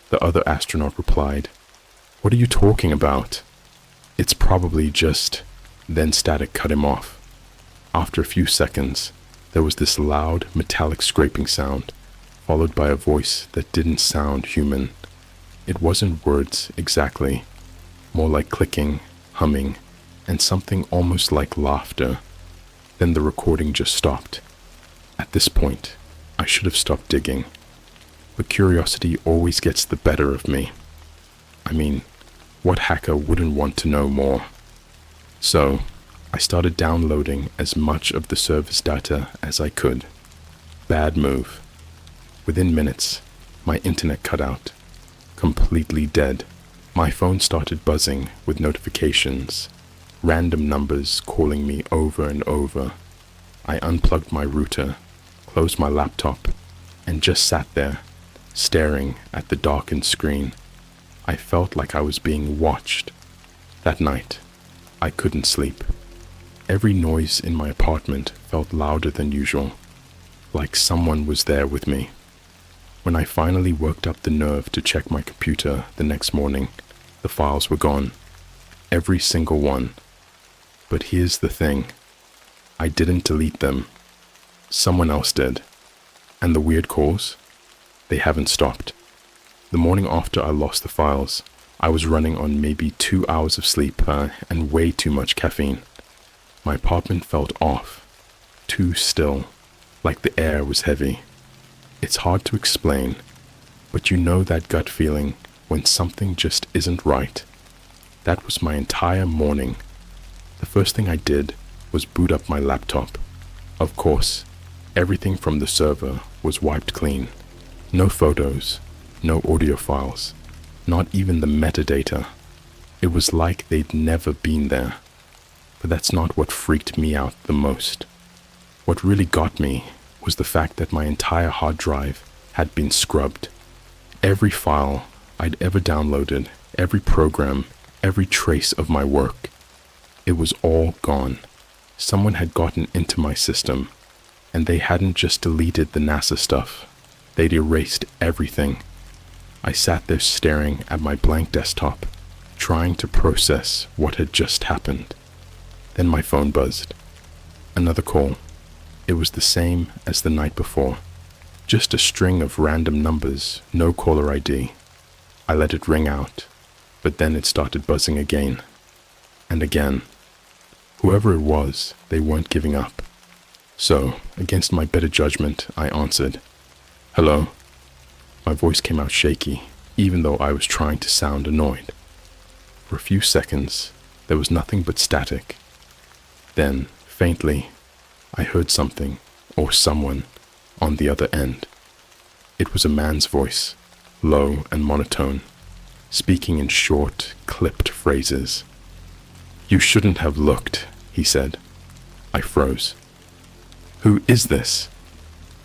The other astronaut replied, "What are you talking about?" "It's probably just..." Then static cut him off. After a few seconds, there was this loud, metallic scraping sound, followed by a voice that didn't sound human. It wasn't words exactly, more like clicking, humming, and something almost like laughter. Then the recording just stopped. At this point, I should have stopped digging. But curiosity always gets the better of me. I mean, what hacker wouldn't want to know more? So, I started downloading as much of the server's data as I could. Bad move. Within minutes, my internet cut out. Completely dead. My phone started buzzing with notifications. random numbers calling me over and over. I unplugged my router, closed my laptop, and just sat there, staring at the darkened screen. I felt like I was being watched. That night, I couldn't sleep. Every noise in my apartment felt louder than usual, like someone was there with me. When I finally worked up the nerve to check my computer the next morning, the files were gone. Every single one. But here's the thing. I didn't delete them. Someone else did. And the weird calls? They haven't stopped. The morning after I lost the files, I was running on maybe 2 hours of sleep and way too much caffeine. My apartment felt off, too still, like the air was heavy. It's hard to explain, but you know that gut feeling when something just isn't right. That was my entire morning. The first thing I did was boot up my laptop. Of course, everything from the server was wiped clean. No photos, no audio files, not even the metadata. It was like they'd never been there. But that's not what freaked me out the most. What really got me was the fact that my entire hard drive had been scrubbed. Every file I'd ever downloaded, every program, every trace of my work, it was all gone. Someone had gotten into my system, and they hadn't just deleted the NASA stuff. They'd erased everything. I sat there staring at my blank desktop, trying to process what had just happened. Then my phone buzzed. Another call. It was the same as the night before. Just a string of random numbers, no caller ID. I let it ring out, but then it started buzzing again. And again. Whoever it was, they weren't giving up. So, against my better judgment, I answered. Hello? My voice came out shaky, even though I was trying to sound annoyed. For a few seconds, there was nothing but static. Then, faintly, I heard something, or someone, on the other end. It was a man's voice, low and monotone, speaking in short, clipped phrases. "You shouldn't have looked," he said. I froze. "Who is this?"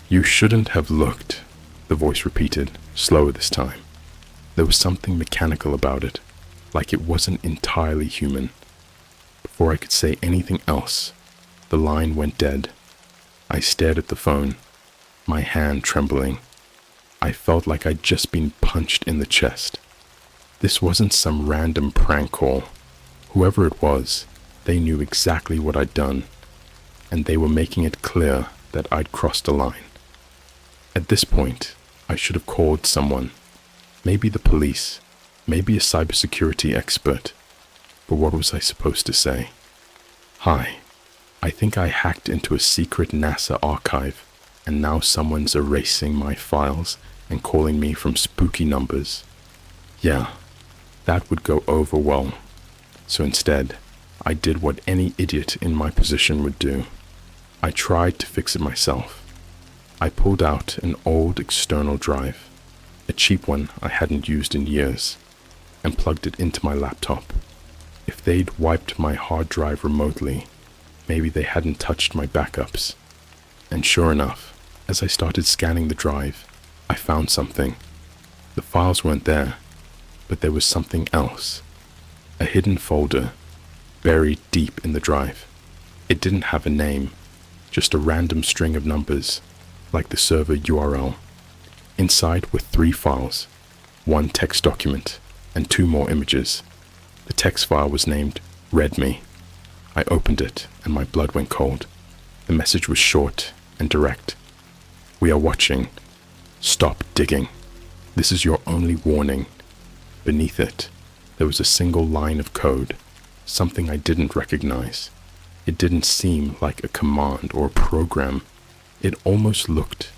"You shouldn't have looked," the voice repeated, slower this time. There was something mechanical about it, like it wasn't entirely human. Before I could say anything else, the line went dead. I stared at the phone, my hand trembling. I felt like I'd just been punched in the chest. This wasn't some random prank call. Whoever it was, they knew exactly what I'd done, and they were making it clear that I'd crossed a line. At this point, I should have called someone. Maybe the police, maybe a cybersecurity expert. But what was I supposed to say? "Hi, I think I hacked into a secret NASA archive, and now someone's erasing my files and calling me from spooky numbers." Yeah, that would go over well. So instead, I did what any idiot in my position would do. I tried to fix it myself. I pulled out an old external drive, a cheap one I hadn't used in years, and plugged it into my laptop. If they'd wiped my hard drive remotely, maybe they hadn't touched my backups. And sure enough, as I started scanning the drive, I found something. The files weren't there, but there was something else. A hidden folder, buried deep in the drive. It didn't have a name, just a random string of numbers, like the server URL. Inside were 3 files, 1 text document, and 2 more images. The text file was named Read Me. I opened it and my blood went cold. The message was short and direct. "We are watching. Stop digging. This is your only warning." Beneath it, there was a single line of code, something I didn't recognize. It didn't seem like a command or a program. It almost looked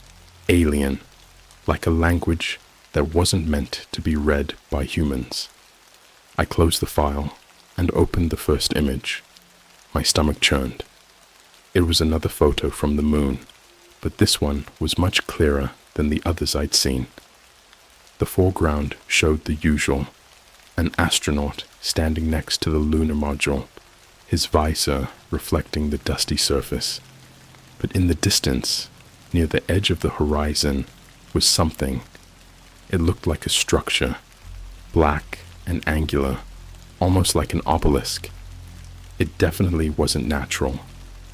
alien, like a language that wasn't meant to be read by humans. I closed the file and opened the first image. My stomach churned. It was another photo from the moon, but this one was much clearer than the others I'd seen. The foreground showed the usual, an astronaut standing next to the lunar module, his visor reflecting the dusty surface. But in the distance, near the edge of the horizon, was something. It looked like a structure, black and angular, almost like an obelisk. It definitely wasn't natural,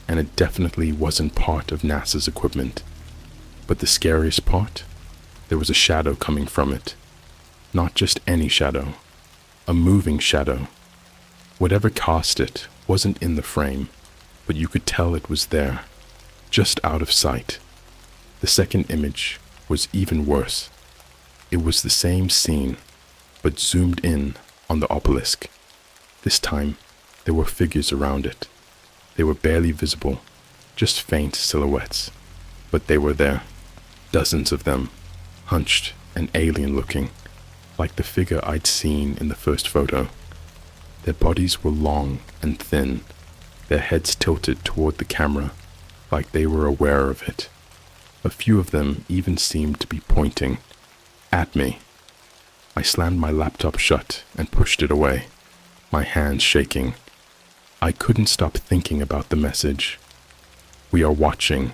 and it definitely wasn't part of NASA's equipment. But the scariest part? There was a shadow coming from it. Not just any shadow, a moving shadow. Whatever cast it wasn't in the frame, but you could tell it was there, just out of sight. The second image was even worse. It was the same scene, but zoomed in on the obelisk. This time, there were figures around it. They were barely visible, just faint silhouettes, but they were there. Dozens of them, hunched and alien-looking, like the figure I'd seen in the first photo. Their bodies were long and thin, their heads tilted toward the camera, like they were aware of it. A few of them even seemed to be pointing at me. I slammed my laptop shut and pushed it away, my hands shaking. I couldn't stop thinking about the message. We are watching.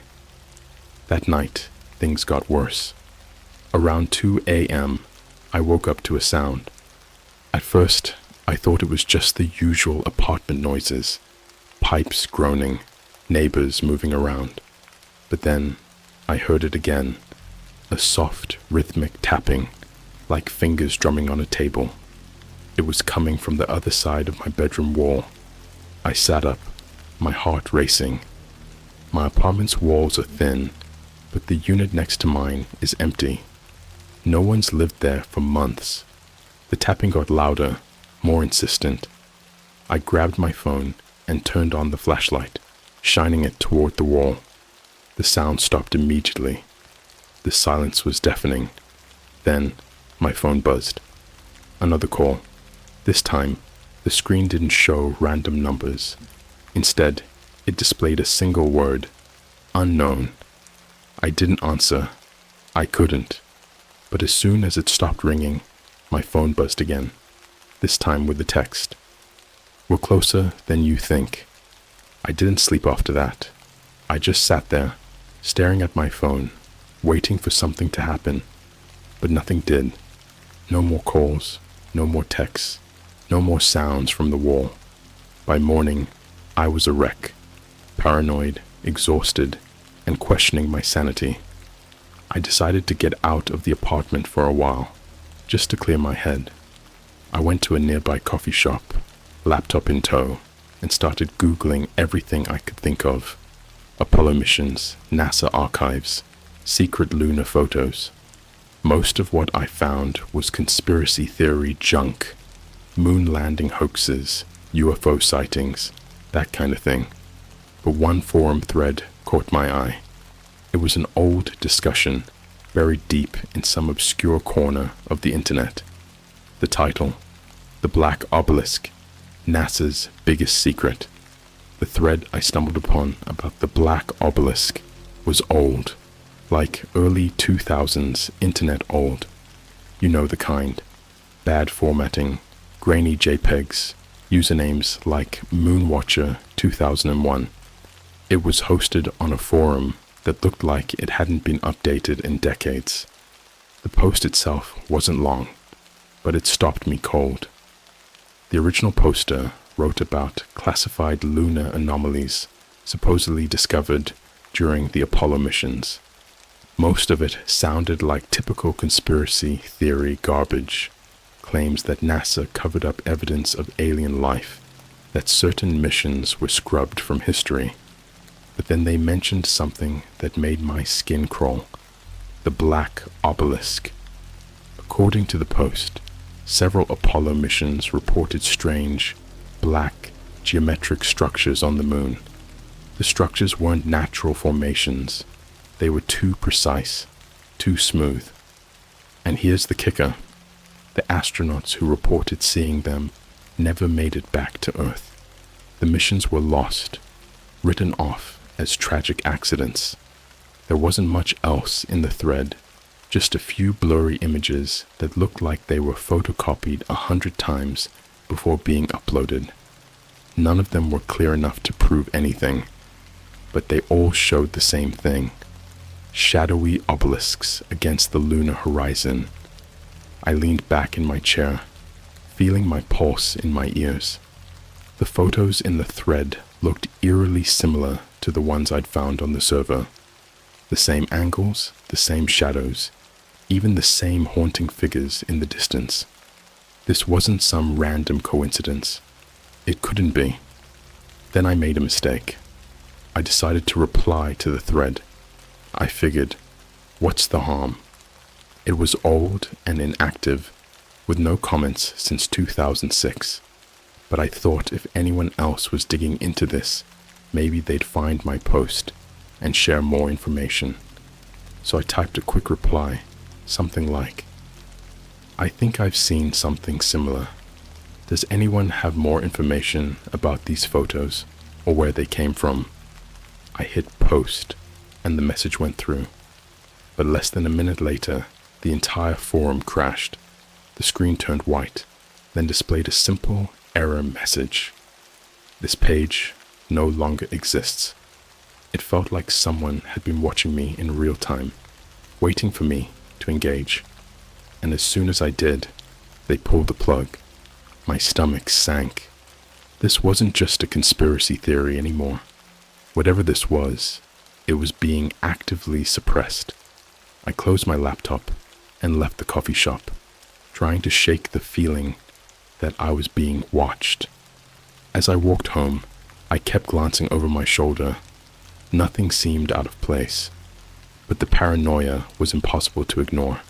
That night, things got worse. Around 2 a.m., I woke up to a sound. At first, I thought it was just the usual apartment noises, pipes groaning, neighbors moving around. But then, I heard it again, a soft, rhythmic tapping, like fingers drumming on a table. It was coming from the other side of my bedroom wall. I sat up, my heart racing. My apartment's walls are thin, but the unit next to mine is empty. No one's lived there for months. The tapping got louder, more insistent. I grabbed my phone and turned on the flashlight, shining it toward the wall. The sound stopped immediately. The silence was deafening. Then, my phone buzzed. Another call. This time, the screen didn't show random numbers. Instead, it displayed a single word, unknown. I didn't answer. I couldn't. But as soon as it stopped ringing, my phone buzzed again, this time with a text. We're closer than you think. I didn't sleep after that. I just sat there, staring at my phone, waiting for something to happen. But nothing did. No more calls, no more texts, no more sounds from the wall. By morning, I was a wreck, paranoid, exhausted, and questioning my sanity. I decided to get out of the apartment for a while, just to clear my head. I went to a nearby coffee shop, laptop in tow, and started Googling everything I could think of. Apollo missions, NASA archives, secret lunar photos. Most of what I found was conspiracy theory junk, moon landing hoaxes, UFO sightings, that kind of thing. But one forum thread caught my eye. It was an old discussion buried deep in some obscure corner of the internet. The title, The Black Obelisk, NASA's Biggest Secret. The thread I stumbled upon about the Black Obelisk was old, like early 2000s internet old. You know the kind. Bad formatting, grainy JPEGs, usernames like Moonwatcher 2001. It was hosted on a forum that looked like it hadn't been updated in decades. The post itself wasn't long, but it stopped me cold. The original poster wrote about classified lunar anomalies supposedly discovered during the Apollo missions. Most of it sounded like typical conspiracy theory garbage, claims that NASA covered up evidence of alien life, that certain missions were scrubbed from history. But then they mentioned something that made my skin crawl, the Black Obelisk. According to the post, several Apollo missions reported strange, black, geometric structures on the moon. The structures weren't natural formations. They were too precise, too smooth. And here's the kicker. The astronauts who reported seeing them never made it back to Earth. The missions were lost, written off as tragic accidents. There wasn't much else in the thread, just a few blurry images that looked like they were photocopied 100 times before being uploaded. None of them were clear enough to prove anything, but they all showed the same thing: shadowy obelisks against the lunar horizon. I leaned back in my chair, feeling my pulse in my ears. The photos in the thread looked eerily similar to the ones I'd found on the server. The same angles, the same shadows, even the same haunting figures in the distance. This wasn't some random coincidence. It couldn't be. Then I made a mistake. I decided to reply to the thread. I figured, what's the harm? It was old and inactive, with no comments since 2006. But I thought if anyone else was digging into this, maybe they'd find my post and share more information. So I typed a quick reply, something like, I think I've seen something similar. Does anyone have more information about these photos or where they came from? I hit post and the message went through. But less than a minute later, the entire forum crashed. The screen turned white, then displayed a simple error message. This page no longer exists. It felt like someone had been watching me in real time, waiting for me to engage. And as soon as I did, they pulled the plug. My stomach sank. This wasn't just a conspiracy theory anymore. Whatever this was, it was being actively suppressed. I closed my laptop and left the coffee shop, trying to shake the feeling that I was being watched. As I walked home, I kept glancing over my shoulder. Nothing seemed out of place, but the paranoia was impossible to ignore.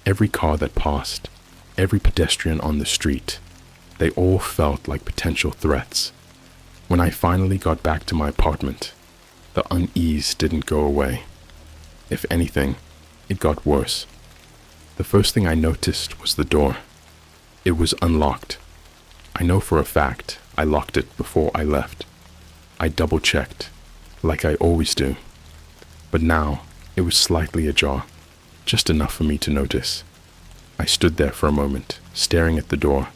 Every car that passed, every pedestrian on the street, they all felt like potential threats. When I finally got back to my apartment, the unease didn't go away. If anything, it got worse. The first thing I noticed was the door. It was unlocked. I know for a fact I locked it before I left. I double-checked, like I always do. But now, it was slightly ajar, just enough for me to notice. I stood there for a moment, staring at the door,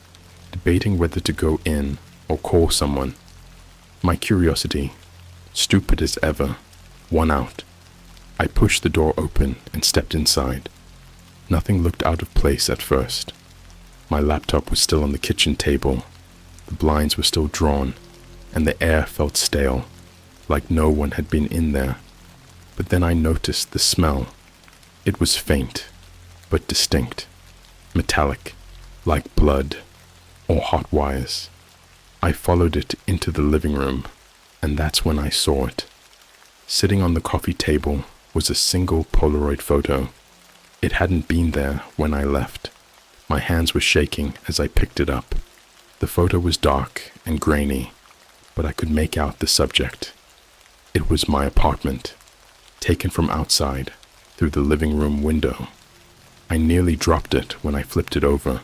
debating whether to go in or call someone. My curiosity, stupid as ever, won out. I pushed the door open and stepped inside. Nothing looked out of place at first. My laptop was still on the kitchen table. The blinds were still drawn, and the air felt stale, like no one had been in there. But then I noticed the smell. It was faint, but distinct, metallic, like blood or hot wires. I followed it into the living room, and that's when I saw it. Sitting on the coffee table was a single Polaroid photo. It hadn't been there when I left. My hands were shaking as I picked it up. The photo was dark and grainy, but I could make out the subject. It was my apartment, taken from outside through the living room window. I nearly dropped it when I flipped it over.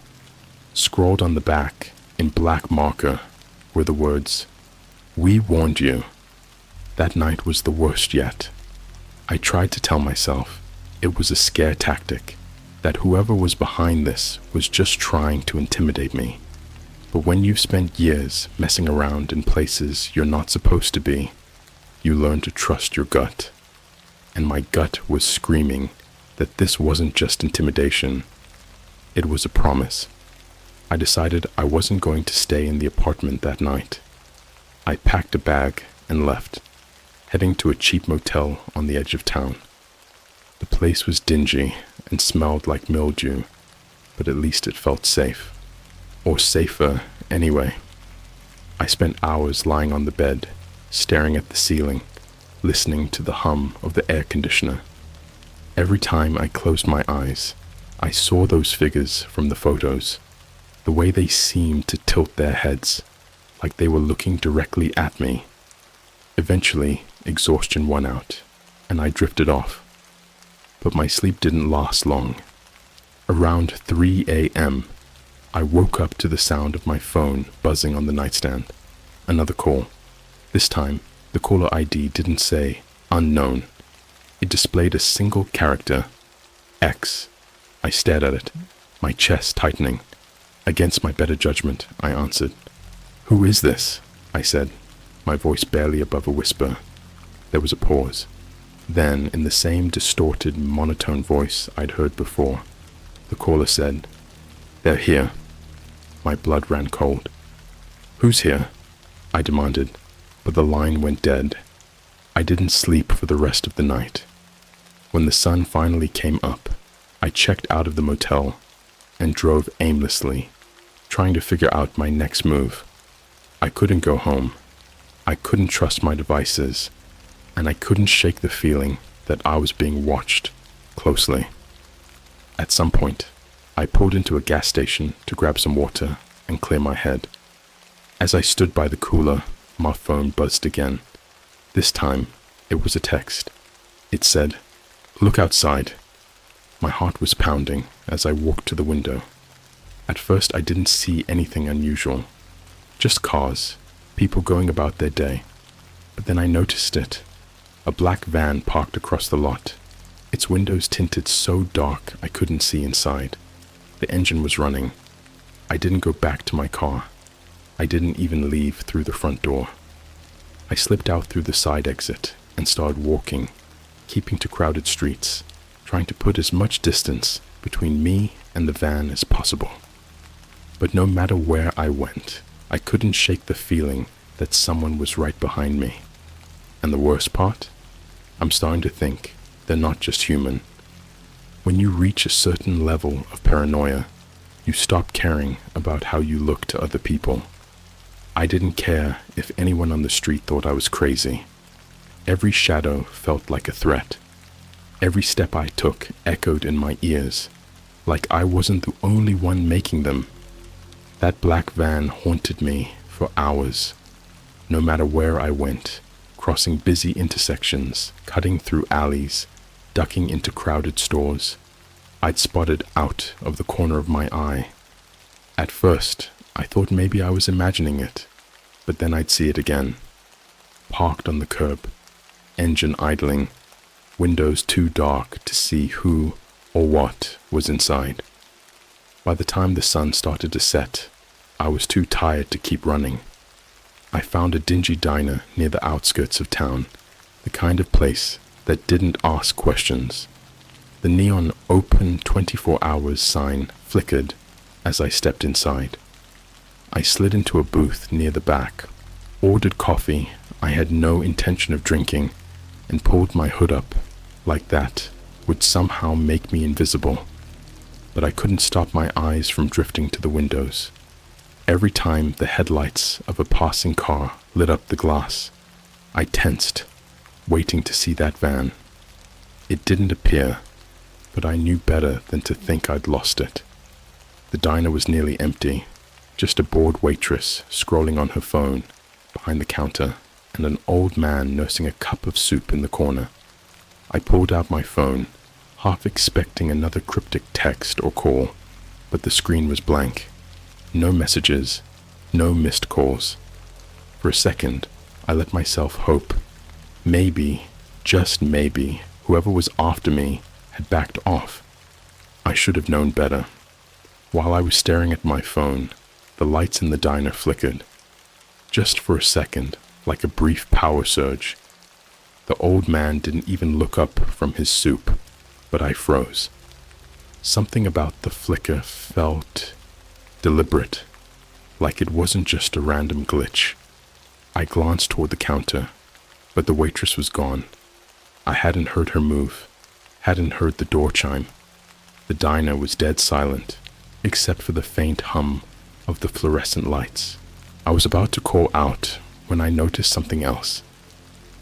Scrawled on the back in black marker were the words, "We warned you." That night was the worst yet. I tried to tell myself it was a scare tactic, that whoever was behind this was just trying to intimidate me. But when you've spent years messing around in places you're not supposed to be, you learn to trust your gut. And my gut was screaming that this wasn't just intimidation. It was a promise. I decided I wasn't going to stay in the apartment that night. I packed a bag and left, heading to a cheap motel on the edge of town. The place was dingy and smelled like mildew, but at least it felt safe. Or safer, anyway. I spent hours lying on the bed, staring at the ceiling, listening to the hum of the air conditioner. Every time I closed my eyes, I saw those figures from the photos, the way they seemed to tilt their heads, like they were looking directly at me. Eventually, exhaustion won out, and I drifted off. But my sleep didn't last long. Around 3 a.m., I woke up to the sound of my phone buzzing on the nightstand. Another call. This time, the caller ID didn't say unknown. It displayed a single character, X. I stared at it, my chest tightening. Against my better judgment, I answered. "Who is this?" I said, my voice barely above a whisper. There was a pause. Then, in the same distorted, monotone voice I'd heard before, the caller said, "They're here." My blood ran cold. "Who's here?" I demanded, but the line went dead. I didn't sleep for the rest of the night. When the sun finally came up, I checked out of the motel and drove aimlessly, trying to figure out my next move. I couldn't go home. I couldn't trust my devices, and I couldn't shake the feeling that I was being watched closely. At some point, I pulled into a gas station to grab some water and clear my head. As I stood by the cooler, my phone buzzed again. This time, it was a text. It said, "Look outside." My heart was pounding as I walked to the window. At first, I didn't see anything unusual. Just cars, people going about their day. But then I noticed it. A black van parked across the lot. Its windows tinted so dark I couldn't see inside. The engine was running. I didn't go back to my car. I didn't even leave through the front door. I slipped out through the side exit and started walking, keeping to crowded streets, trying to put as much distance between me and the van as possible. But no matter where I went, I couldn't shake the feeling that someone was right behind me. And the worst part? I'm starting to think they're not just human. When you reach a certain level of paranoia, you stop caring about how you look to other people. I didn't care if anyone on the street thought I was crazy. Every shadow felt like a threat. Every step I took echoed in my ears, like I wasn't the only one making them. That black van haunted me for hours. No matter where I went, crossing busy intersections, cutting through alleys, ducking into crowded stores, I'd spot it out of the corner of my eye. At first, I thought maybe I was imagining it, but then I'd see it again. Parked on the curb, engine idling, windows too dark to see who or what was inside. By the time the sun started to set, I was too tired to keep running. I found a dingy diner near the outskirts of town, the kind of place that didn't ask questions. The neon "Open 24 hours" sign flickered as I stepped inside. I slid into a booth near the back, ordered coffee I had no intention of drinking, and pulled my hood up like that would somehow make me invisible. But I couldn't stop my eyes from drifting to the windows. Every time the headlights of a passing car lit up the glass, I tensed, waiting to see that van. It didn't appear, but I knew better than to think I'd lost it. The diner was nearly empty, just a bored waitress scrolling on her phone behind the counter and an old man nursing a cup of soup in the corner. I pulled out my phone, half expecting another cryptic text or call, but the screen was blank. No messages, no missed calls. For a second, I let myself hope. Maybe, just maybe, whoever was after me had backed off. I should have known better. While I was staring at my phone, the lights in the diner flickered. Just for a second, like a brief power surge. The old man didn't even look up from his soup, but I froze. Something about the flicker felt deliberate, like it wasn't just a random glitch. I glanced toward the counter, but the waitress was gone. I hadn't heard her move, hadn't heard the door chime. The diner was dead silent, except for the faint hum of the fluorescent lights. I was about to call out when I noticed something else.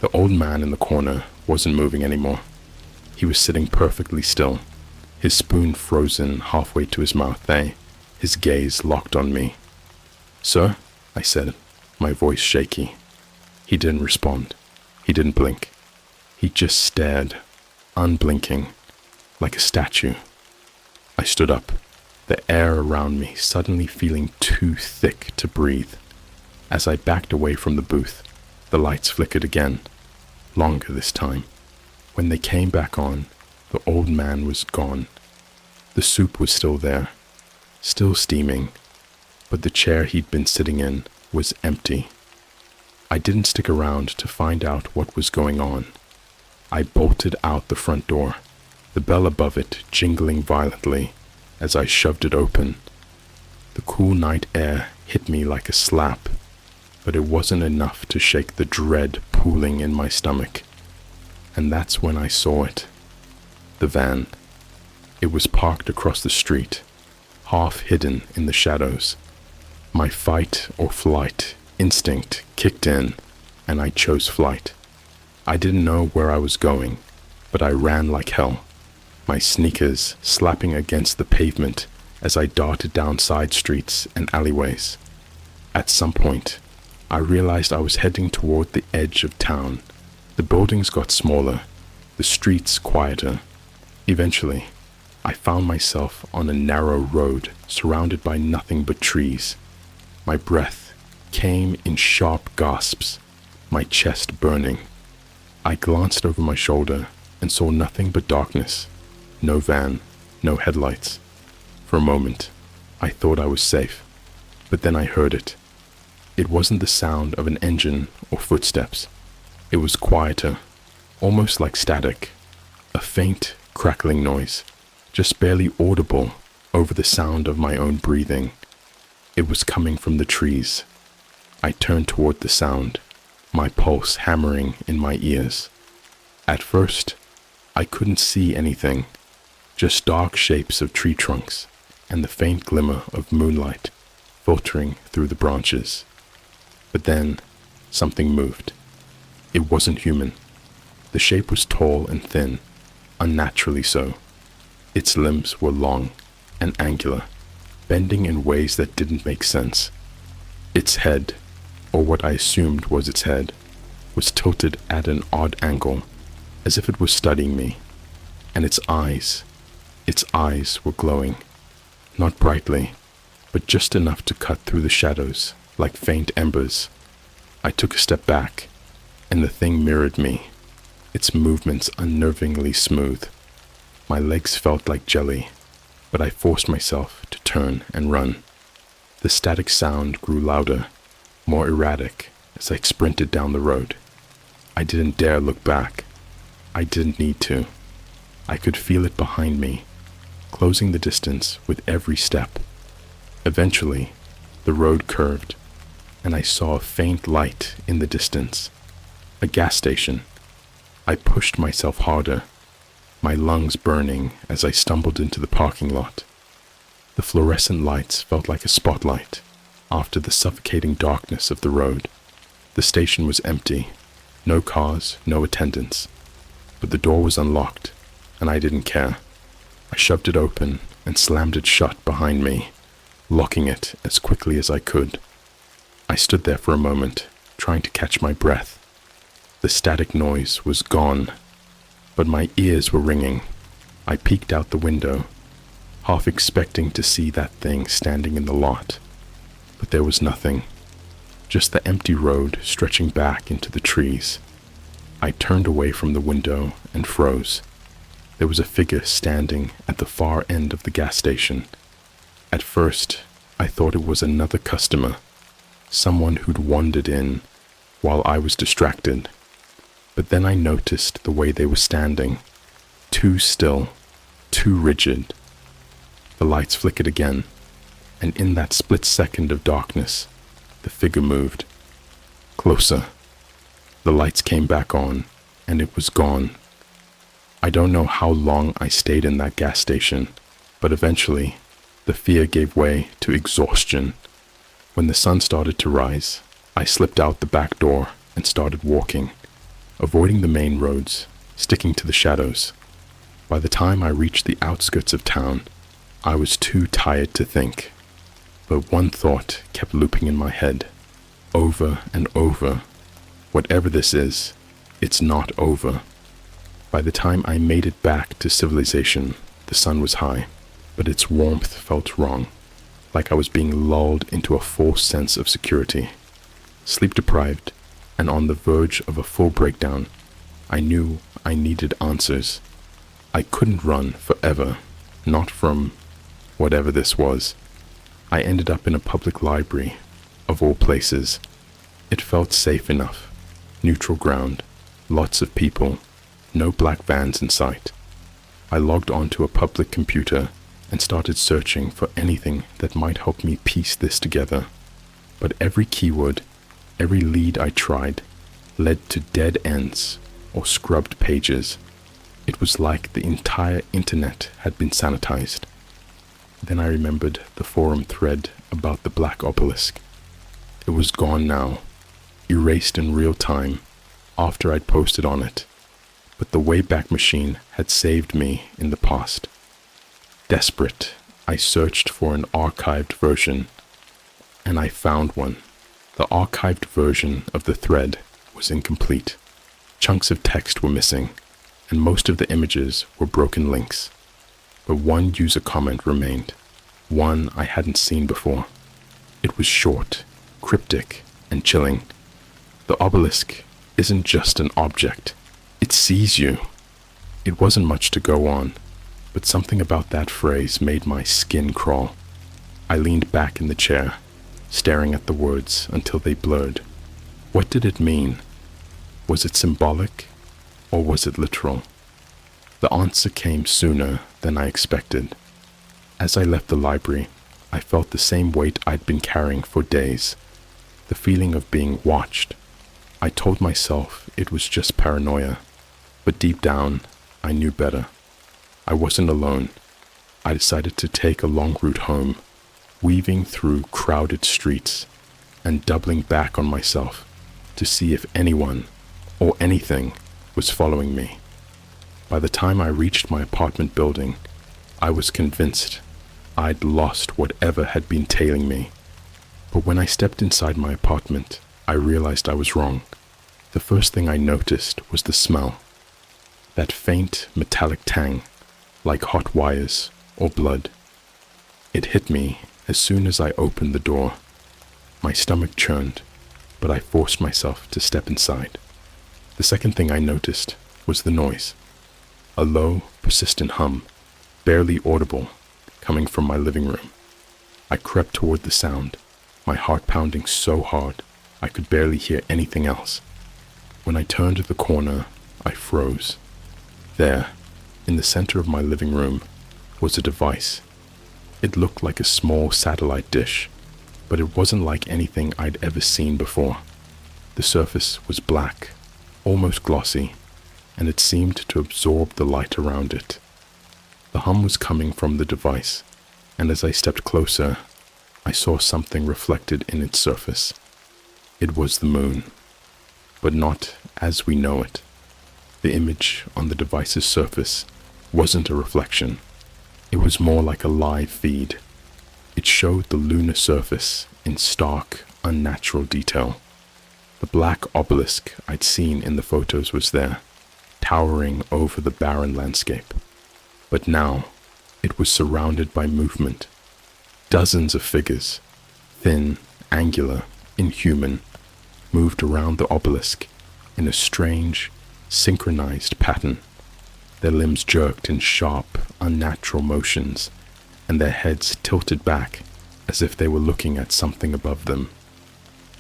The old man in the corner wasn't moving anymore. He was sitting perfectly still, his spoon frozen halfway to his mouth, his gaze locked on me. "Sir?" I said, my voice shaky. He didn't respond. He didn't blink. He just stared, unblinking, like a statue. I stood up, the air around me suddenly feeling too thick to breathe. As I backed away from the booth, the lights flickered again, longer this time. When they came back on, the old man was gone. The soup was still there, still steaming, but the chair he'd been sitting in was empty. I didn't stick around to find out what was going on. I bolted out the front door, the bell above it jingling violently as I shoved it open. The cool night air hit me like a slap, but it wasn't enough to shake the dread pooling in my stomach. And that's when I saw it. The van. It was parked across the street, half hidden in the shadows. My fight or flight instinct kicked in, and I chose flight. I didn't know where I was going, but I ran like hell, my sneakers slapping against the pavement as I darted down side streets and alleyways. At some point, I realized I was heading toward the edge of town. The buildings got smaller, the streets quieter. Eventually, I found myself on a narrow road surrounded by nothing but trees. My breath came in sharp gasps, my chest burning. I glanced over my shoulder and saw nothing but darkness. No van, no headlights. For a moment, I thought I was safe, but then I heard it. It wasn't the sound of an engine or footsteps. It was quieter, almost like static, a faint, crackling noise, just barely audible over the sound of my own breathing. It was coming from the trees. I turned toward the sound, my pulse hammering in my ears. At first, I couldn't see anything, just dark shapes of tree trunks and the faint glimmer of moonlight filtering through the branches. But then, something moved. It wasn't human. The shape was tall and thin, unnaturally so. Its limbs were long and angular, bending in ways that didn't make sense. Its head, or what I assumed was its head, was tilted at an odd angle, as if it was studying me. And its eyes were glowing, not brightly, but just enough to cut through the shadows like faint embers. I took a step back, and the thing mirrored me, its movements unnervingly smooth. My legs felt like jelly, but I forced myself to turn and run. The static sound grew louder, more erratic as I sprinted down the road. I didn't dare look back. I didn't need to. I could feel it behind me, closing the distance with every step. Eventually, the road curved, and I saw a faint light in the distance. A gas station. I pushed myself harder, my lungs burning as I stumbled into the parking lot. The fluorescent lights felt like a spotlight after the suffocating darkness of the road. The station was empty, no cars, no attendants. But the door was unlocked, and I didn't care. I shoved it open and slammed it shut behind me, locking it as quickly as I could. I stood there for a moment, trying to catch my breath. The static noise was gone, but my ears were ringing. I peeked out the window, half expecting to see that thing standing in the lot. But there was nothing, just the empty road stretching back into the trees. I turned away from the window and froze. There was a figure standing at the far end of the gas station. At first, I thought it was another customer, someone who'd wandered in while I was distracted. But then I noticed the way they were standing, too still, too rigid. The lights flickered again, and in that split second of darkness, the figure moved. Closer. The lights came back on, and it was gone. I don't know how long I stayed in that gas station, but eventually, the fear gave way to exhaustion. When the sun started to rise, I slipped out the back door and started walking, avoiding the main roads, sticking to the shadows. By the time I reached the outskirts of town, I was too tired to think. But one thought kept looping in my head, over and over. Whatever this is, it's not over. By the time I made it back to civilization, the sun was high, but its warmth felt wrong, like I was being lulled into a false sense of security. Sleep deprived, and on the verge of a full breakdown, I knew I needed answers. I couldn't run forever, not from whatever this was. I ended up in a public library, of all places. It felt safe enough. Neutral ground, lots of people, no black vans in sight. I logged onto a public computer and started searching for anything that might help me piece this together. But every keyword, every lead I tried, led to dead ends or scrubbed pages. It was like the entire internet had been sanitized. Then I remembered the forum thread about the black obelisk. It was gone now, erased in real time after I'd posted on it, but the Wayback Machine had saved me in the past. Desperate, I searched for an archived version, and I found one. The archived version of the thread was incomplete. Chunks of text were missing, and most of the images were broken links. But one user comment remained, one I hadn't seen before. It was short, cryptic, and chilling. The obelisk isn't just an object, it sees you. It wasn't much to go on, but something about that phrase made my skin crawl. I leaned back in the chair, staring at the words until they blurred. What did it mean? Was it symbolic, or was it literal? The answer came sooner than I expected. As I left the library, I felt the same weight I'd been carrying for days, the feeling of being watched. I told myself it was just paranoia, but deep down, I knew better. I wasn't alone. I decided to take a long route home, weaving through crowded streets and doubling back on myself to see if anyone or anything was following me. By the time I reached my apartment building, I was convinced I'd lost whatever had been tailing me. But when I stepped inside my apartment, I realized I was wrong. The first thing I noticed was the smell. That faint metallic tang, like hot wires or blood. It hit me as soon as I opened the door. My stomach churned, but I forced myself to step inside. The second thing I noticed was the noise. A low, persistent hum, barely audible, coming from my living room. I crept toward the sound, my heart pounding so hard I could barely hear anything else. When I turned the corner, I froze. There, in the center of my living room, was a device. It looked like a small satellite dish, but it wasn't like anything I'd ever seen before. The surface was black, almost glossy, and it seemed to absorb the light around it. The hum was coming from the device, and as I stepped closer, I saw something reflected in its surface. It was the moon, but not as we know it. The image on the device's surface wasn't a reflection. It was more like a live feed. It showed the lunar surface in stark, unnatural detail. The black obelisk I'd seen in the photos was there, towering over the barren landscape. But now, it was surrounded by movement. Dozens of figures, thin, angular, inhuman, moved around the obelisk in a strange, synchronized pattern. Their limbs jerked in sharp, unnatural motions, and their heads tilted back as if they were looking at something above them.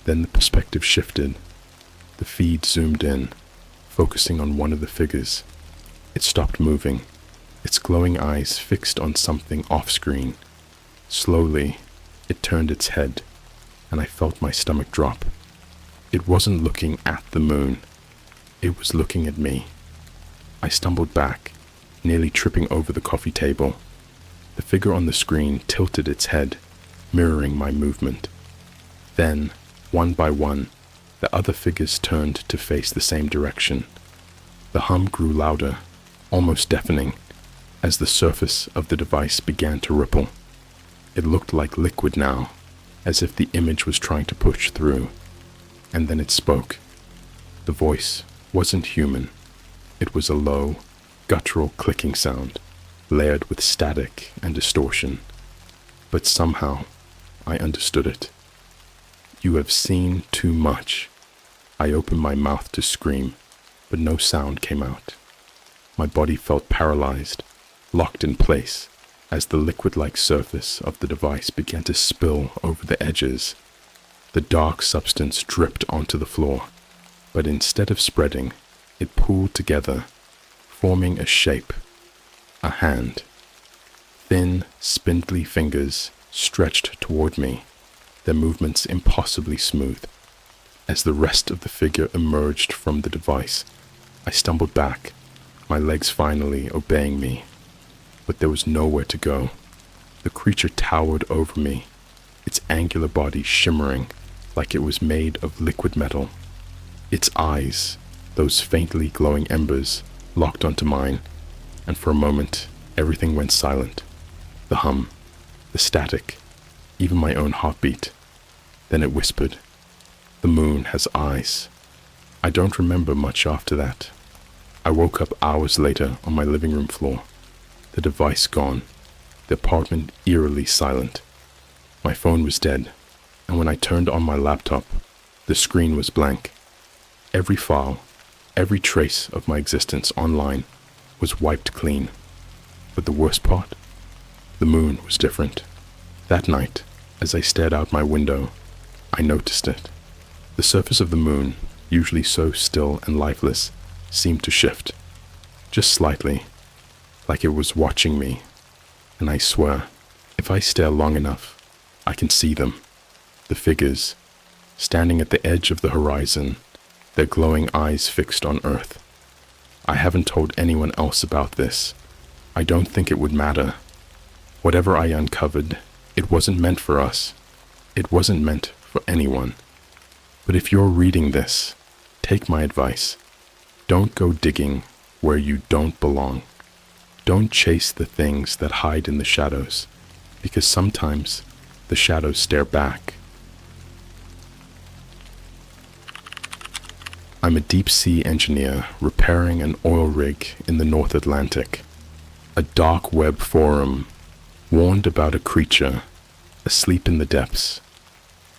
Then the perspective shifted. The feed zoomed in, focusing on one of the figures. It stopped moving, its glowing eyes fixed on something off-screen. Slowly, it turned its head, and I felt my stomach drop. It wasn't looking at the moon. It was looking at me. I stumbled back, nearly tripping over the coffee table. The figure on the screen tilted its head, mirroring my movement. Then, one by one, the other figures turned to face the same direction. The hum grew louder, almost deafening, as the surface of the device began to ripple. It looked like liquid now, as if the image was trying to push through. And then it spoke. The voice wasn't human. It was a low, guttural clicking sound, layered with static and distortion. But somehow, I understood it. "You have seen too much." I opened my mouth to scream, but no sound came out. My body felt paralyzed, locked in place, as the liquid-like surface of the device began to spill over the edges. The dark substance dripped onto the floor, but instead of spreading, it pooled together, forming a shape, a hand. Thin, spindly fingers stretched toward me, their movements impossibly smooth. As the rest of the figure emerged from the device, I stumbled back, my legs finally obeying me. But there was nowhere to go. The creature towered over me, its angular body shimmering like it was made of liquid metal. Its eyes, those faintly glowing embers, locked onto mine, and for a moment, everything went silent. The hum, the static, even my own heartbeat. Then it whispered, "The moon has eyes." I don't remember much after that. I woke up hours later on my living room floor, the device gone, the apartment eerily silent. My phone was dead, and when I turned on my laptop, the screen was blank. Every file, every trace of my existence online was wiped clean. But the worst part? The moon was different. That night, as I stared out my window, I noticed it. The surface of the moon, usually so still and lifeless, seemed to shift, just slightly, like it was watching me. And I swear, if I stare long enough, I can see them. The figures, standing at the edge of the horizon, their glowing eyes fixed on Earth. I haven't told anyone else about this. I don't think it would matter. Whatever I uncovered, it wasn't meant for us. It wasn't meant for anyone. But if you're reading this, take my advice. Don't go digging where you don't belong. Don't chase the things that hide in the shadows, because sometimes the shadows stare back. I'm a deep-sea engineer repairing an oil rig in the North Atlantic. A dark web forum warned about a creature asleep in the depths.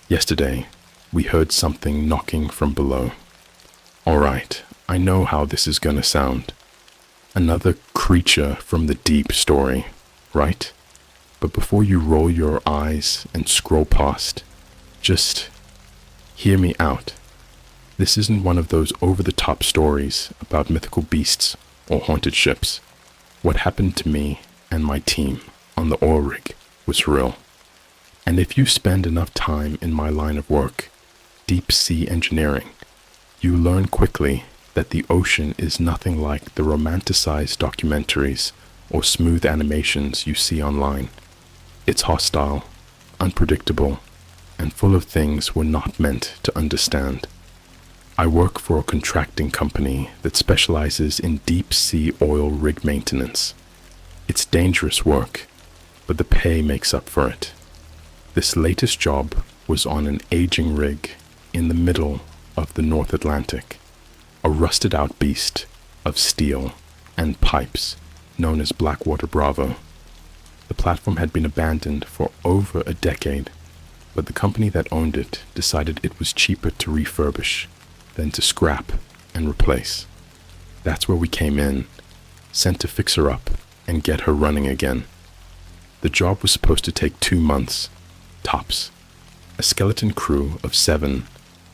Yesterday, we heard something knocking from below. All right, I know how this is gonna sound. Another creature from the deep story, right? But before you roll your eyes and scroll past, just hear me out. This isn't one of those over-the-top stories about mythical beasts or haunted ships. What happened to me and my team on the oil rig was real. And if you spend enough time in my line of work, deep sea engineering, you learn quickly that the ocean is nothing like the romanticized documentaries or smooth animations you see online. It's hostile, unpredictable, and full of things we're not meant to understand. I work for a contracting company that specializes in deep sea oil rig maintenance. It's dangerous work, but the pay makes up for it. This latest job was on an aging rig in the middle of the North Atlantic, a rusted out beast of steel and pipes known as Blackwater Bravo. The platform had been abandoned for over a decade, but the company that owned it decided it was cheaper to refurbish than to scrap and replace. That's where we came in, sent to fix her up and get her running again. The job was supposed to take 2 months, tops. A skeleton crew of 7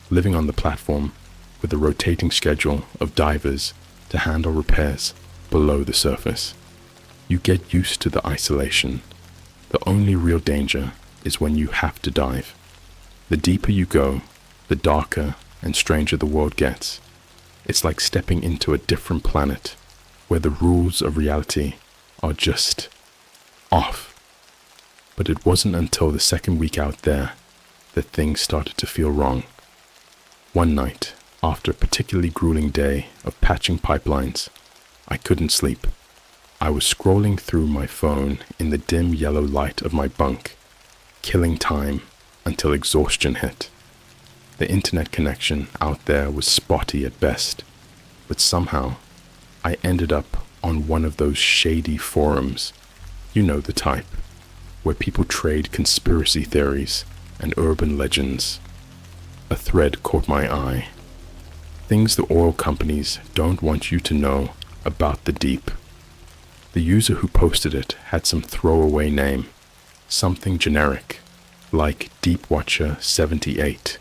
living on the platform with a rotating schedule of divers to handle repairs below the surface. You get used to the isolation. The only real danger is when you have to dive. The deeper you go, the darker and stranger the world gets. It's like stepping into a different planet where the rules of reality are just off. But it wasn't until the second week out there that things started to feel wrong. One night, after a particularly grueling day of patching pipelines, I couldn't sleep. I was scrolling through my phone in the dim yellow light of my bunk, killing time until exhaustion hit. The internet connection out there was spotty at best, but somehow I ended up on one of those shady forums, you know the type, where people trade conspiracy theories and urban legends. A thread caught my eye. Things the oil companies don't want you to know about the deep. The user who posted it had some throwaway name, something generic, like Deep Watcher 78.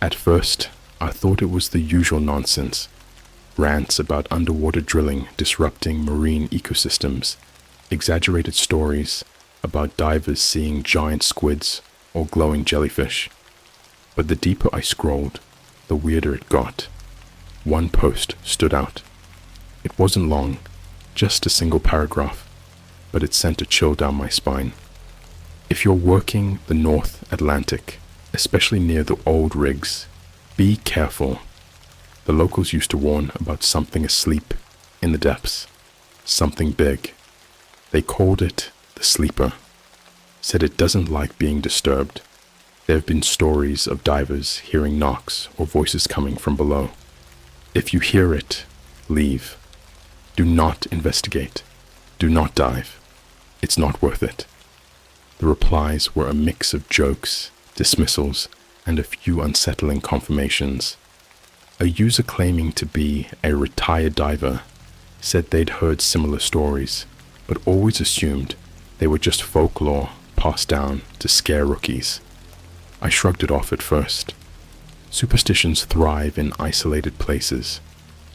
At first, I thought it was the usual nonsense, rants about underwater drilling disrupting marine ecosystems, exaggerated stories about divers seeing giant squids or glowing jellyfish. But the deeper I scrolled, the weirder it got. One post stood out. It wasn't long, just a single paragraph, but it sent a chill down my spine. If you're working the North Atlantic, especially near the old rigs, be careful. The locals used to warn about something asleep in the depths, something big. They called it the sleeper, said it doesn't like being disturbed. There have been stories of divers hearing knocks or voices coming from below. If you hear it, leave. Do not investigate. Do not dive. It's not worth it. The replies were a mix of jokes, dismissals, and a few unsettling confirmations. A user claiming to be a retired diver said they'd heard similar stories, but always assumed they were just folklore passed down to scare rookies. I shrugged it off at first. Superstitions thrive in isolated places,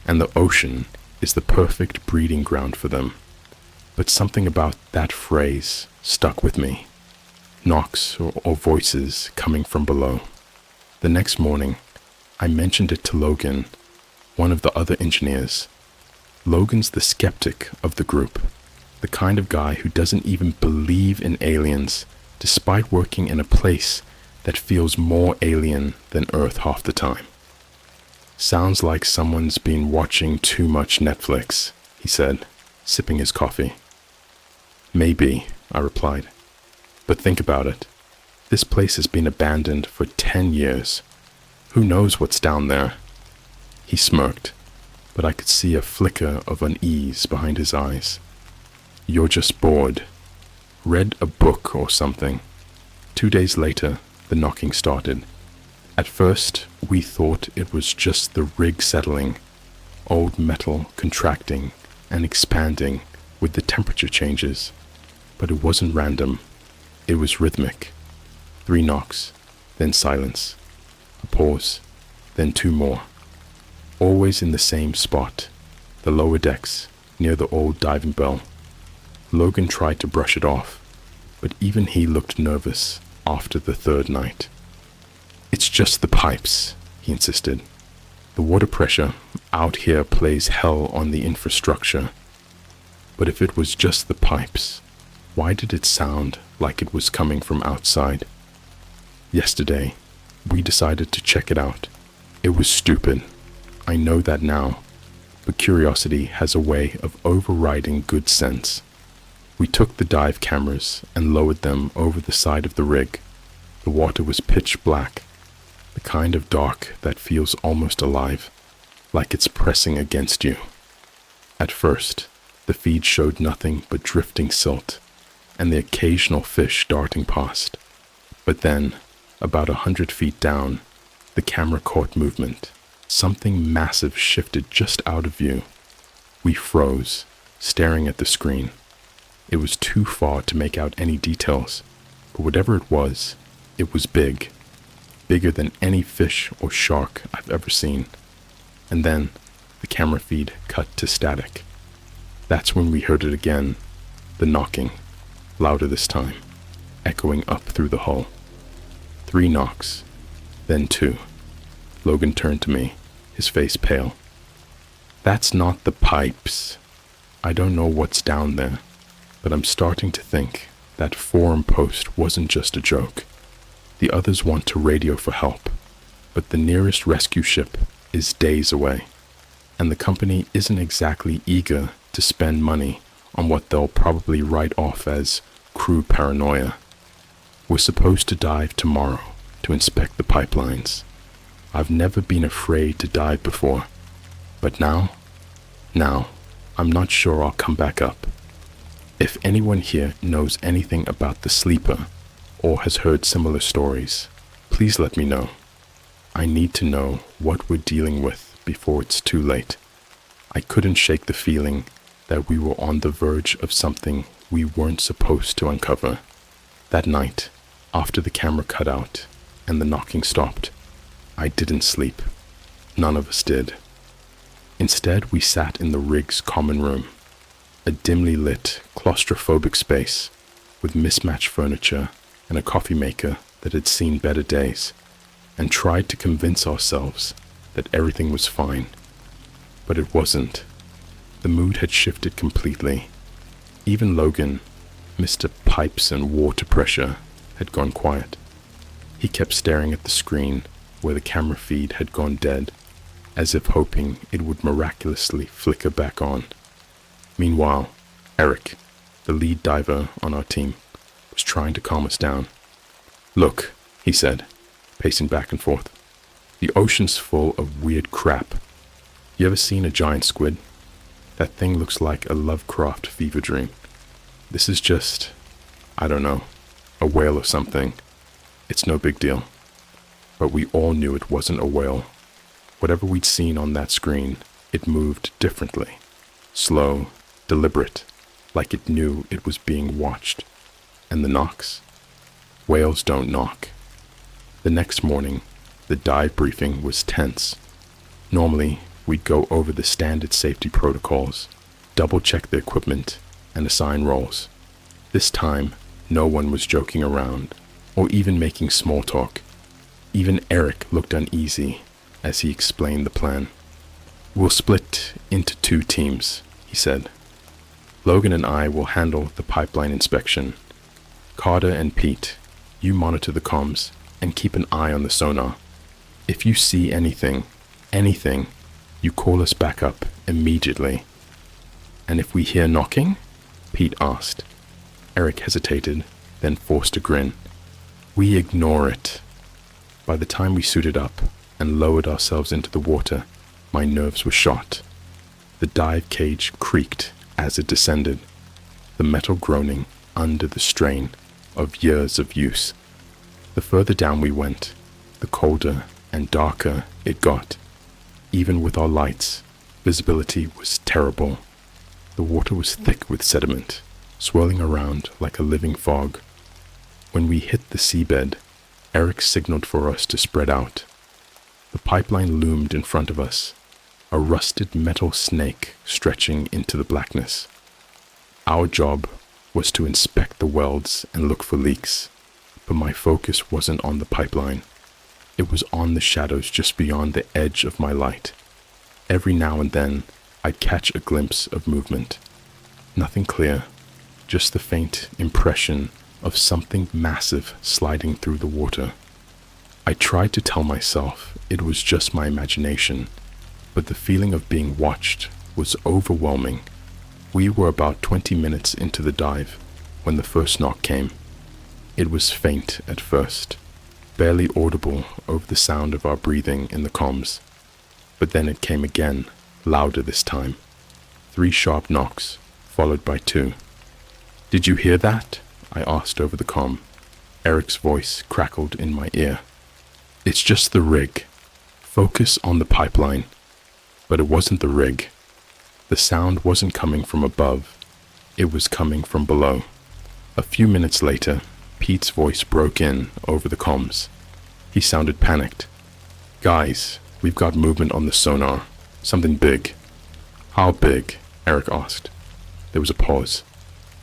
and the ocean is the perfect breeding ground for them. But something about that phrase stuck with me. Knocks or voices coming from below. The next morning, I mentioned it to Logan, one of the other engineers. Logan's the skeptic of the group, the kind of guy who doesn't even believe in aliens, despite working in a place that feels more alien than Earth half the time. Sounds like someone's been watching too much Netflix, he said, sipping his coffee. Maybe, I replied. But think about it. This place has been abandoned for 10 years. Who knows what's down there? He smirked, but I could see a flicker of unease behind his eyes. You're just bored. Read a book or something. 2 days later, the knocking started. At first, we thought it was just the rig settling, old metal contracting and expanding with the temperature changes. But it wasn't random. It was rhythmic. 3 knocks, then silence. A pause, then 2 more. Always in the same spot, the lower decks, near the old diving bell. Logan tried to brush it off, but even he looked nervous after the 3rd night. It's just the pipes, he insisted. The water pressure out here plays hell on the infrastructure. But if it was just the pipes, why did it sound like it was coming from outside? Yesterday, we decided to check it out. It was stupid. I know that now, but curiosity has a way of overriding good sense. We took the dive cameras and lowered them over the side of the rig. The water was pitch black, the kind of dark that feels almost alive, like it's pressing against you. At first, the feed showed nothing but drifting silt and the occasional fish darting past. But then, about 100 feet down, the camera caught movement. Something massive shifted just out of view. We froze, staring at the screen. It was too far to make out any details, but whatever it was big. Bigger than any fish or shark I've ever seen. And then, the camera feed cut to static. That's when we heard it again, the knocking, louder this time, echoing up through the hull. 3 knocks, then 2. Logan turned to me, his face pale. That's not the pipes. I don't know what's down there, but I'm starting to think that forum post wasn't just a joke. The others want to radio for help, but the nearest rescue ship is days away, and the company isn't exactly eager to spend money on what they'll probably write off as crew paranoia. We're supposed to dive tomorrow to inspect the pipelines. I've never been afraid to dive before, but now, I'm not sure I'll come back up. If anyone here knows anything about the sleeper or has heard similar stories, please let me know. I need to know what we're dealing with before it's too late. I couldn't shake the feeling that we were on the verge of something we weren't supposed to uncover. That night, After the camera cut out and the knocking stopped, I didn't sleep. None of us did. Instead, we sat in the rig's common room, a dimly lit, claustrophobic space with mismatched furniture and a coffee maker that had seen better days, and tried to convince ourselves that everything was fine. But it wasn't. The mood had shifted completely. Even Logan, Mr. Pipes and Water Pressure, had gone quiet. He kept staring at the screen where the camera feed had gone dead, as if hoping it would miraculously flicker back on. Meanwhile, Eric, the lead diver on our team, was trying to calm us down. "Look," he said, pacing back and forth. "The ocean's full of weird crap. You ever seen a giant squid? That thing looks like a Lovecraft fever dream. This is just, I don't know, a whale or something. It's no big deal." But we all knew it wasn't a whale. Whatever we'd seen on that screen, it moved differently. Slow, deliberate, like it knew it was being watched. And the knocks? Whales don't knock. The next morning, the dive briefing was tense. Normally, we'd go over the standard safety protocols, double-check the equipment, and assign roles. This time, no one was joking around, or even making small talk. Even Eric looked uneasy as he explained the plan. "We'll split into 2 teams," he said. "Logan and I will handle the pipeline inspection. Carter and Pete, you monitor the comms and keep an eye on the sonar. If you see anything, you call us back up immediately." "And if we hear knocking?" Pete asked. Eric hesitated, then forced a grin. "We ignore it." By the time we suited up and lowered ourselves into the water, my nerves were shot. The dive cage creaked as it descended, the metal groaning under the strain of years of use. The further down we went, the colder and darker it got. Even with our lights, visibility was terrible. The water was thick with sediment, swirling around like a living fog. When we hit the seabed, Eric signaled for us to spread out. The pipeline loomed in front of us, a rusted metal snake stretching into the blackness. Our job was to inspect the welds and look for leaks, but my focus wasn't on the pipeline. It was on the shadows just beyond the edge of my light. Every now and then, I'd catch a glimpse of movement. Nothing clear, just the faint impression of something massive sliding through the water. I tried to tell myself it was just my imagination, but the feeling of being watched was overwhelming. We were about 20 minutes into the dive when the first knock came. It was faint at first, barely audible over the sound of our breathing in the comms. But then it came again, louder this time. 3 sharp knocks, followed by 2. "Did you hear that?" I asked over the comm. Eric's voice crackled in my ear. "It's just the rig. Focus on the pipeline." But it wasn't the rig. The sound wasn't coming from above. It was coming from below. A few minutes later, Pete's voice broke in over the comms. He sounded panicked. "Guys, we've got movement on the sonar. Something big." "How big?" Eric asked. There was a pause.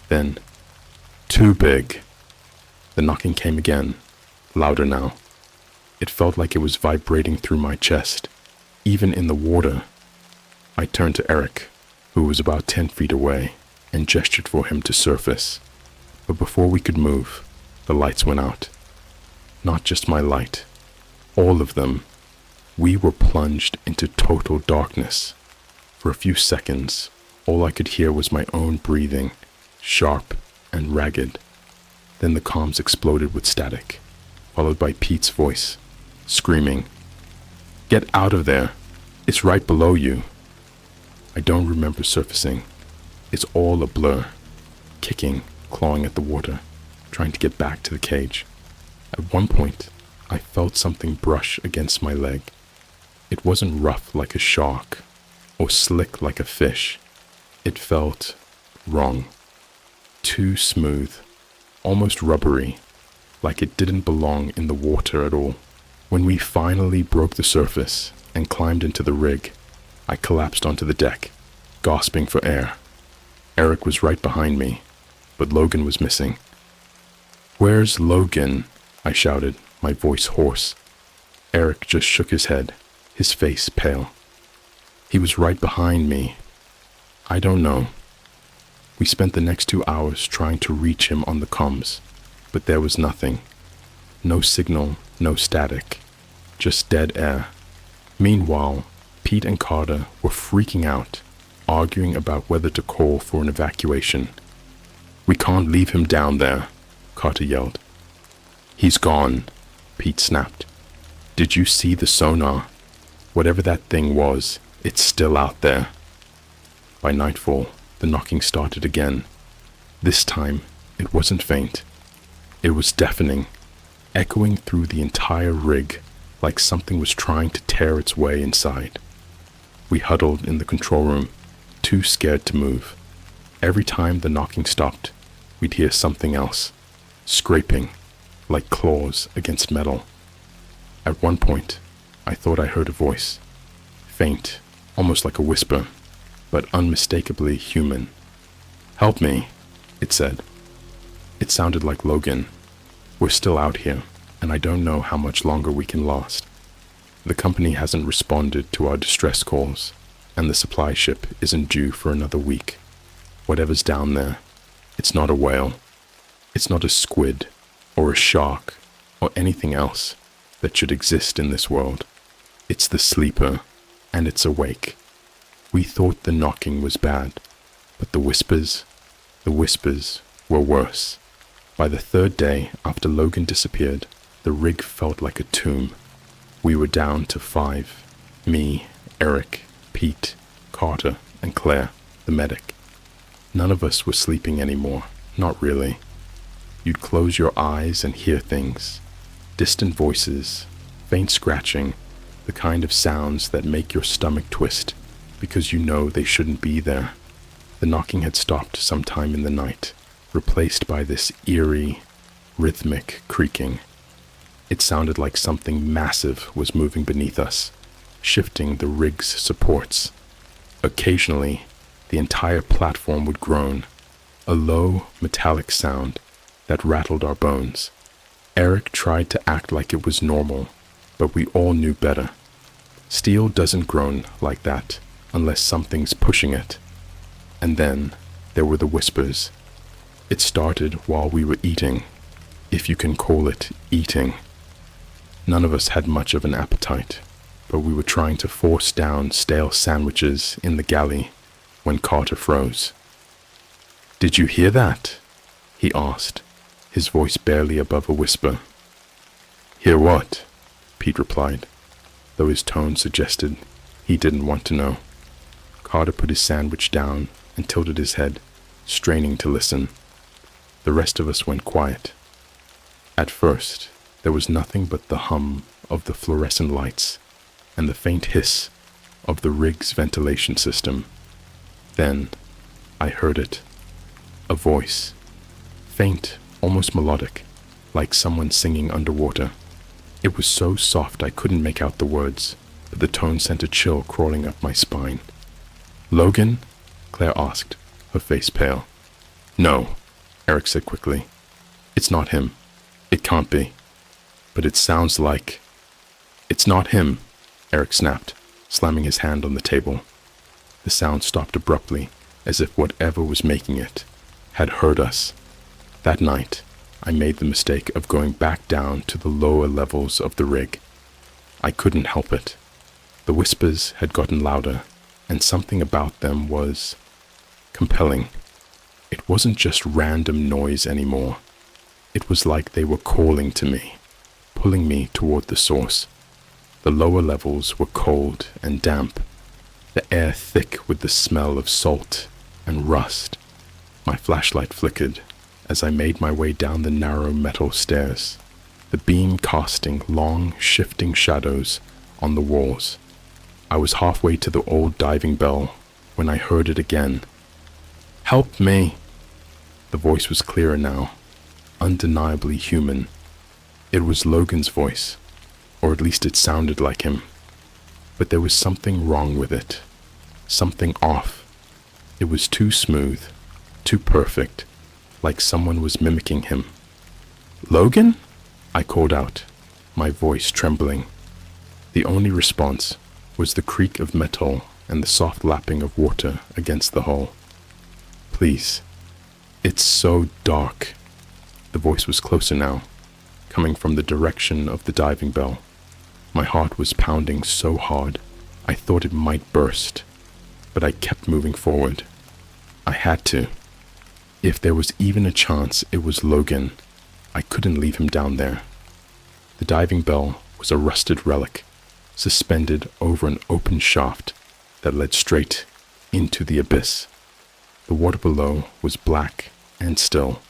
Then, "Too big." The knocking came again, louder now. It felt like it was vibrating through my chest, even in the water. I turned to Eric, who was about 10 feet away, and gestured for him to surface. But before we could move, the lights went out. Not just my light. All of them. We were plunged into total darkness. For a few seconds, all I could hear was my own breathing, sharp and ragged. Then the comms exploded with static, followed by Pete's voice, screaming, "Get out of there! It's right below you!" I don't remember surfacing. It's all a blur. Kicking, clawing at the water, trying to get back to the cage. At one point, I felt something brush against my leg. It wasn't rough like a shark, or slick like a fish. It felt wrong. Too smooth, almost rubbery, like it didn't belong in the water at all. When we finally broke the surface and climbed into the rig, I collapsed onto the deck, gasping for air. Eric was right behind me, but Logan was missing. "Where's Logan?" I shouted, my voice hoarse. Eric just shook his head, his face pale. "He was right behind me." "I don't know." We spent the next 2 hours trying to reach him on the comms, but there was nothing. No signal, no static, just dead air. Meanwhile, Pete and Carter were freaking out, arguing about whether to call for an evacuation. "We can't leave him down there," Carter yelled. "He's gone," Pete snapped. "Did you see the sonar? Whatever that thing was, it's still out there." By nightfall, the knocking started again. This time, it wasn't faint. It was deafening, echoing through the entire rig like something was trying to tear its way inside. We huddled in the control room, too scared to move. Every time the knocking stopped, we'd hear something else, scraping, like claws against metal. At one point, I thought I heard a voice, faint, almost like a whisper, but unmistakably human. "Help me," it said. It sounded like Logan. "We're still out here, and I don't know how much longer we can last. The company hasn't responded to our distress calls, and the supply ship isn't due for another week. Whatever's down there, it's not a whale. It's not a squid, or a shark, or anything else that should exist in this world. It's the sleeper, and it's awake." We thought the knocking was bad, but the whispers were worse. By the third day after Logan disappeared, the rig felt like a tomb. We were down to 5. Me, Eric, Pete, Carter, and Claire, the medic. None of us were sleeping anymore, not really. You'd close your eyes and hear things. Distant voices, faint scratching, the kind of sounds that make your stomach twist because you know they shouldn't be there. The knocking had stopped sometime in the night, replaced by this eerie, rhythmic creaking. It sounded like something massive was moving beneath us, shifting the rig's supports. Occasionally, the entire platform would groan, a low, metallic sound that rattled our bones. Eric tried to act like it was normal, but we all knew better. Steel doesn't groan like that unless something's pushing it. And then there were the whispers. It started while we were eating, if you can call it eating. None of us had much of an appetite, but we were trying to force down stale sandwiches in the galley when Carter froze. "Did you hear that?" he asked, his voice barely above a whisper. "Hear what?" Pete replied, though his tone suggested he didn't want to know. Carter put his sandwich down and tilted his head, straining to listen. The rest of us went quiet. At first, there was nothing but the hum of the fluorescent lights and the faint hiss of the rig's ventilation system. Then, I heard it. A voice. Faint, almost melodic, like someone singing underwater. It was so soft I couldn't make out the words, but the tone sent a chill crawling up my spine. "Logan?" Claire asked, her face pale. "No," Eric said quickly. "It's not him. It can't be. But it sounds like..." "It's not him," Eric snapped, slamming his hand on the table. The sound stopped abruptly, as if whatever was making it had heard us. That night, I made the mistake of going back down to the lower levels of the rig. I couldn't help it. The whispers had gotten louder, and something about them was compelling. It wasn't just random noise anymore. It was like they were calling to me, pulling me toward the source. The lower levels were cold and damp, the air thick with the smell of salt and rust. My flashlight flickered as I made my way down the narrow metal stairs, the beam casting long, shifting shadows on the walls. I was halfway to the old diving bell when I heard it again. "Help me!" The voice was clearer now, undeniably human, It was Logan's voice, or at least it sounded like him. But there was something wrong with it. Something off. It was too smooth, too perfect, like someone was mimicking him. "Logan?" I called out, my voice trembling. The only response was the creak of metal and the soft lapping of water against the hull. "Please. It's so dark." The voice was closer now, coming from the direction of the diving bell. My heart was pounding so hard, I thought it might burst, but I kept moving forward. I had to. If there was even a chance it was Logan, I couldn't leave him down there. The diving bell was a rusted relic, suspended over an open shaft that led straight into the abyss. The water below was black and still,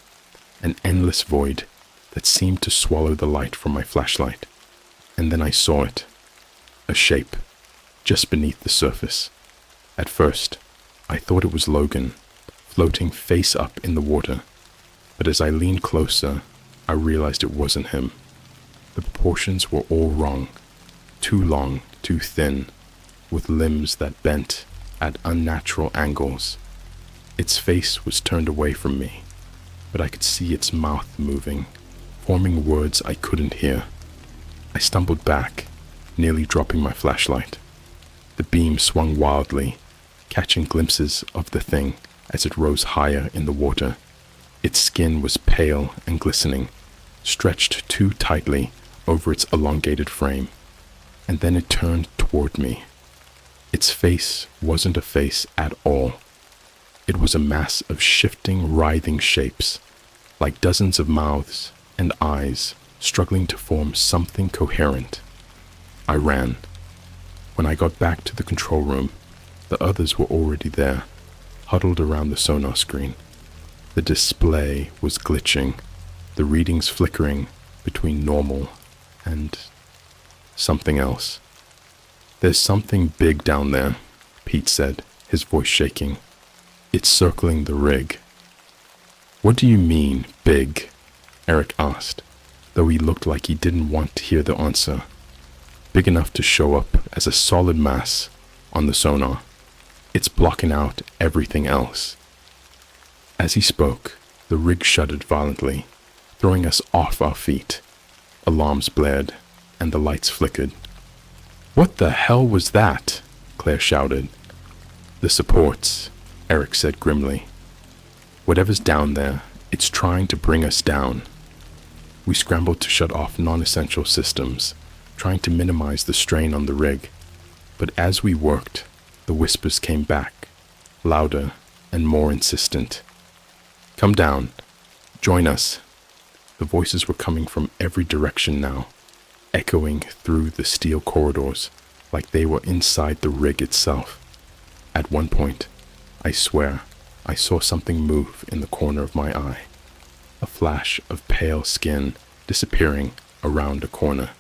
an endless void that seemed to swallow the light from my flashlight. And then I saw it, a shape, just beneath the surface. At first, I thought it was Logan, floating face up in the water, but as I leaned closer, I realized it wasn't him. The proportions were all wrong, too long, too thin, with limbs that bent at unnatural angles. Its face was turned away from me, but I could see its mouth moving, forming words I couldn't hear. I stumbled back, nearly dropping my flashlight. The beam swung wildly, catching glimpses of the thing as it rose higher in the water. Its skin was pale and glistening, stretched too tightly over its elongated frame, and then it turned toward me. Its face wasn't a face at all. It was a mass of shifting, writhing shapes, like dozens of mouths and eyes struggling to form something coherent. I ran. When I got back to the control room, the others were already there, huddled around the sonar screen. The display was glitching, the readings flickering between normal and something else. "There's something big down there," Pete said, his voice shaking. "It's circling the rig." "What do you mean, big?" Eric asked, though he looked like he didn't want to hear the answer. "Big enough to show up as a solid mass on the sonar. It's blocking out everything else." As he spoke, the rig shuddered violently, throwing us off our feet. Alarms blared, and the lights flickered. "What the hell was that?" Claire shouted. "The supports," Eric said grimly. "Whatever's down there, it's trying to bring us down." We scrambled to shut off non-essential systems, trying to minimize the strain on the rig. But as we worked, the whispers came back, louder and more insistent. "Come down. Join us." The voices were coming from every direction now, echoing through the steel corridors like they were inside the rig itself. At one point, I swear, I saw something move in the corner of my eye. A flash of pale skin disappearing around a corner.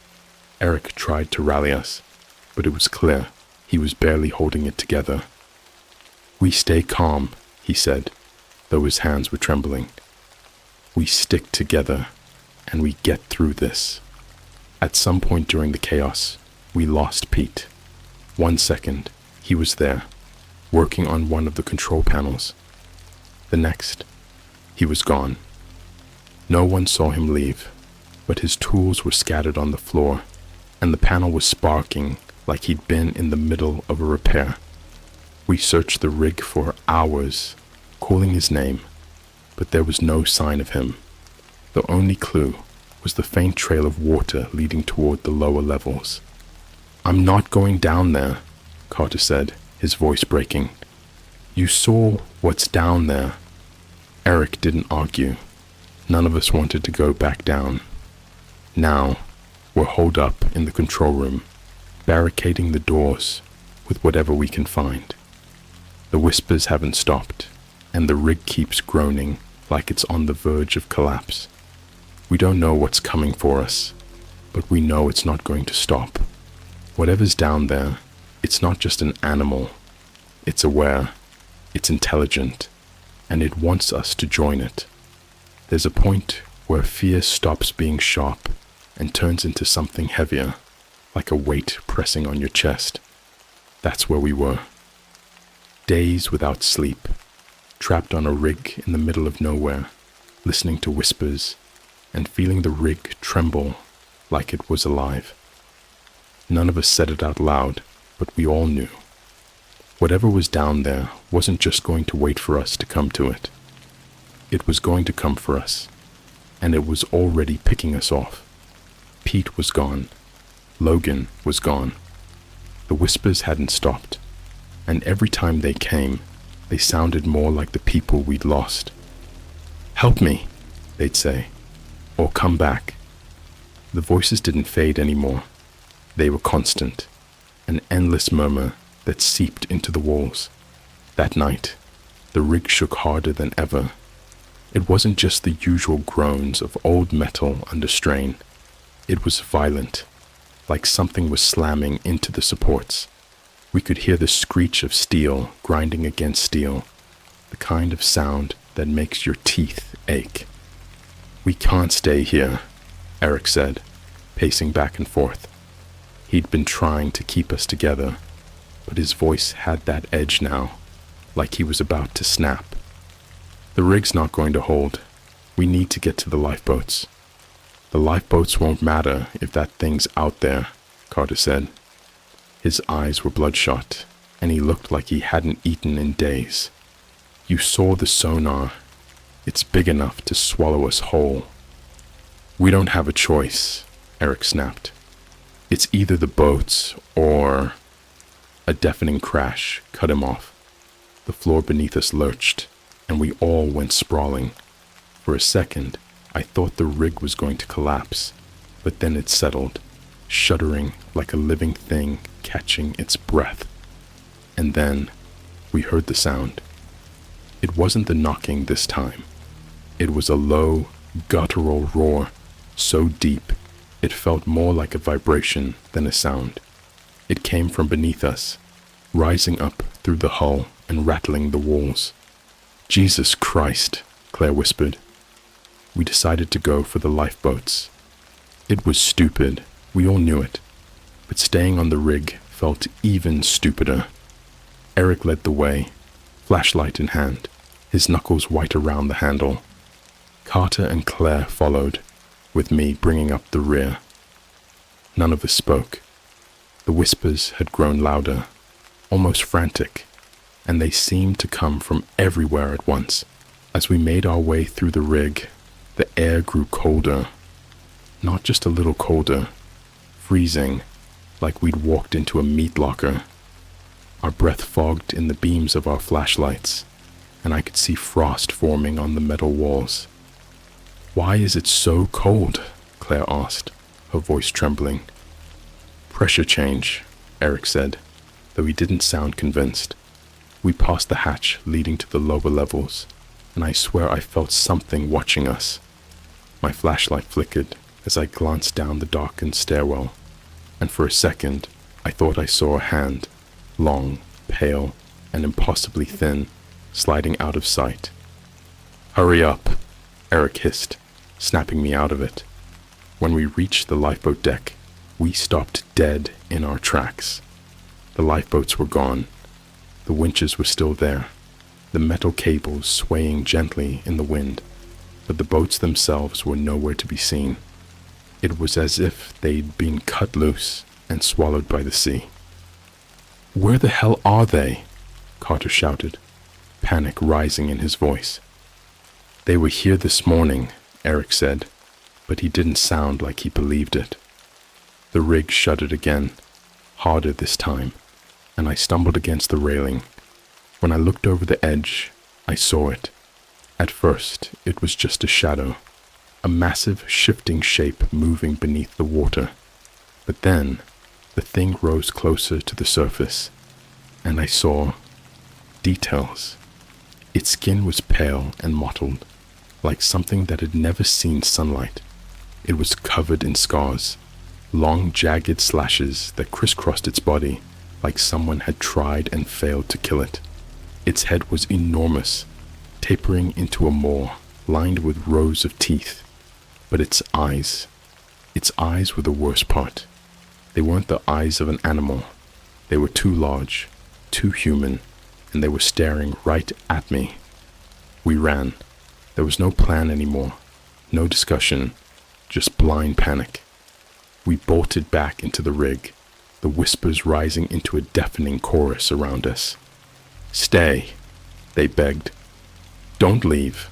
Eric tried to rally us, but it was clear he was barely holding it together. "We stay calm," he said, though his hands were trembling. "We stick together, and we get through this." At some point during the chaos, we lost Pete. 1 second, he was there, working on one of the control panels. The next, he was gone. No one saw him leave, but his tools were scattered on the floor, and the panel was sparking like he'd been in the middle of a repair. We searched the rig for hours, calling his name, but there was no sign of him. The only clue was the faint trail of water leading toward the lower levels. "I'm not going down there," Carter said, his voice breaking. "You saw what's down there." Eric didn't argue. None of us wanted to go back down. Now, we're holed up in the control room, barricading the doors with whatever we can find. The whispers haven't stopped, and the rig keeps groaning like it's on the verge of collapse. We don't know what's coming for us, but we know it's not going to stop. Whatever's down there, it's not just an animal. It's aware, it's intelligent, and it wants us to join it. There's a point where fear stops being sharp and turns into something heavier, like a weight pressing on your chest. That's where we were. Days without sleep, trapped on a rig in the middle of nowhere, listening to whispers and feeling the rig tremble like it was alive. None of us said it out loud, but we all knew. Whatever was down there wasn't just going to wait for us to come to it. It was going to come for us, and it was already picking us off. Pete was gone. Logan was gone. The whispers hadn't stopped, and every time they came, they sounded more like the people we'd lost. "Help me," they'd say, or "Come back." The voices didn't fade anymore. They were constant, an endless murmur that seeped into the walls. That night, the rig shook harder than ever. It wasn't just the usual groans of old metal under strain. It was violent, like something was slamming into the supports. We could hear the screech of steel grinding against steel, the kind of sound that makes your teeth ache. "We can't stay here," Eric said, pacing back and forth. He'd been trying to keep us together, but his voice had that edge now, like he was about to snap. "The rig's not going to hold. We need to get to the lifeboats." "The lifeboats won't matter if that thing's out there," Carter said. His eyes were bloodshot, and he looked like he hadn't eaten in days. "You saw the sonar. It's big enough to swallow us whole." "We don't have a choice," Eric snapped. "It's either the boats or—" A deafening crash cut him off. The floor beneath us lurched, and we all went sprawling. For a second, I thought the rig was going to collapse, but then it settled, shuddering like a living thing catching its breath. And then we heard the sound. It wasn't the knocking this time. It was a low, guttural roar, so deep it felt more like a vibration than a sound. It came from beneath us, rising up through the hull and rattling the walls. "Jesus Christ," Claire whispered. We decided to go for the lifeboats. It was stupid, we all knew it, but staying on the rig felt even stupider. Eric led the way, flashlight in hand, his knuckles white around the handle. Carter and Claire followed, with me bringing up the rear. None of us spoke. The whispers had grown louder, almost frantic, and they seemed to come from everywhere at once. As we made our way through the rig, the air grew colder. Not just a little colder, freezing, like we'd walked into a meat locker. Our breath fogged in the beams of our flashlights, and I could see frost forming on the metal walls. "Why is it so cold?" Claire asked, her voice trembling. "Pressure change," Eric said, though he didn't sound convinced. We passed the hatch leading to the lower levels, and I swear I felt something watching us. My flashlight flickered as I glanced down the darkened stairwell, and for a second I thought I saw a hand, long, pale, and impossibly thin, sliding out of sight. "Hurry up," Eric hissed, snapping me out of it. When we reached the lifeboat deck, we stopped dead in our tracks. The lifeboats were gone. The winches were still there, the metal cables swaying gently in the wind, but the boats themselves were nowhere to be seen. It was as if they'd been cut loose and swallowed by the sea. "Where the hell are they?" Carter shouted, panic rising in his voice. "They were here this morning," Eric said, but he didn't sound like he believed it. The rig shuddered again, harder this time, and I stumbled against the railing. When I looked over the edge, I saw it. At first, it was just a shadow, a massive shifting shape moving beneath the water. But then, the thing rose closer to the surface, and I saw details. Its skin was pale and mottled, like something that had never seen sunlight. It was covered in scars, long jagged slashes that crisscrossed its body like someone had tried and failed to kill it. Its head was enormous, tapering into a maw lined with rows of teeth, but its Its eyes were the worst part. They weren't the eyes of an animal. They were too large, too human, and they were staring right at me. We ran. There was no plan anymore, no discussion, just blind panic. We bolted back into the rig, the whispers rising into a deafening chorus around us. "Stay," they begged. "Don't leave."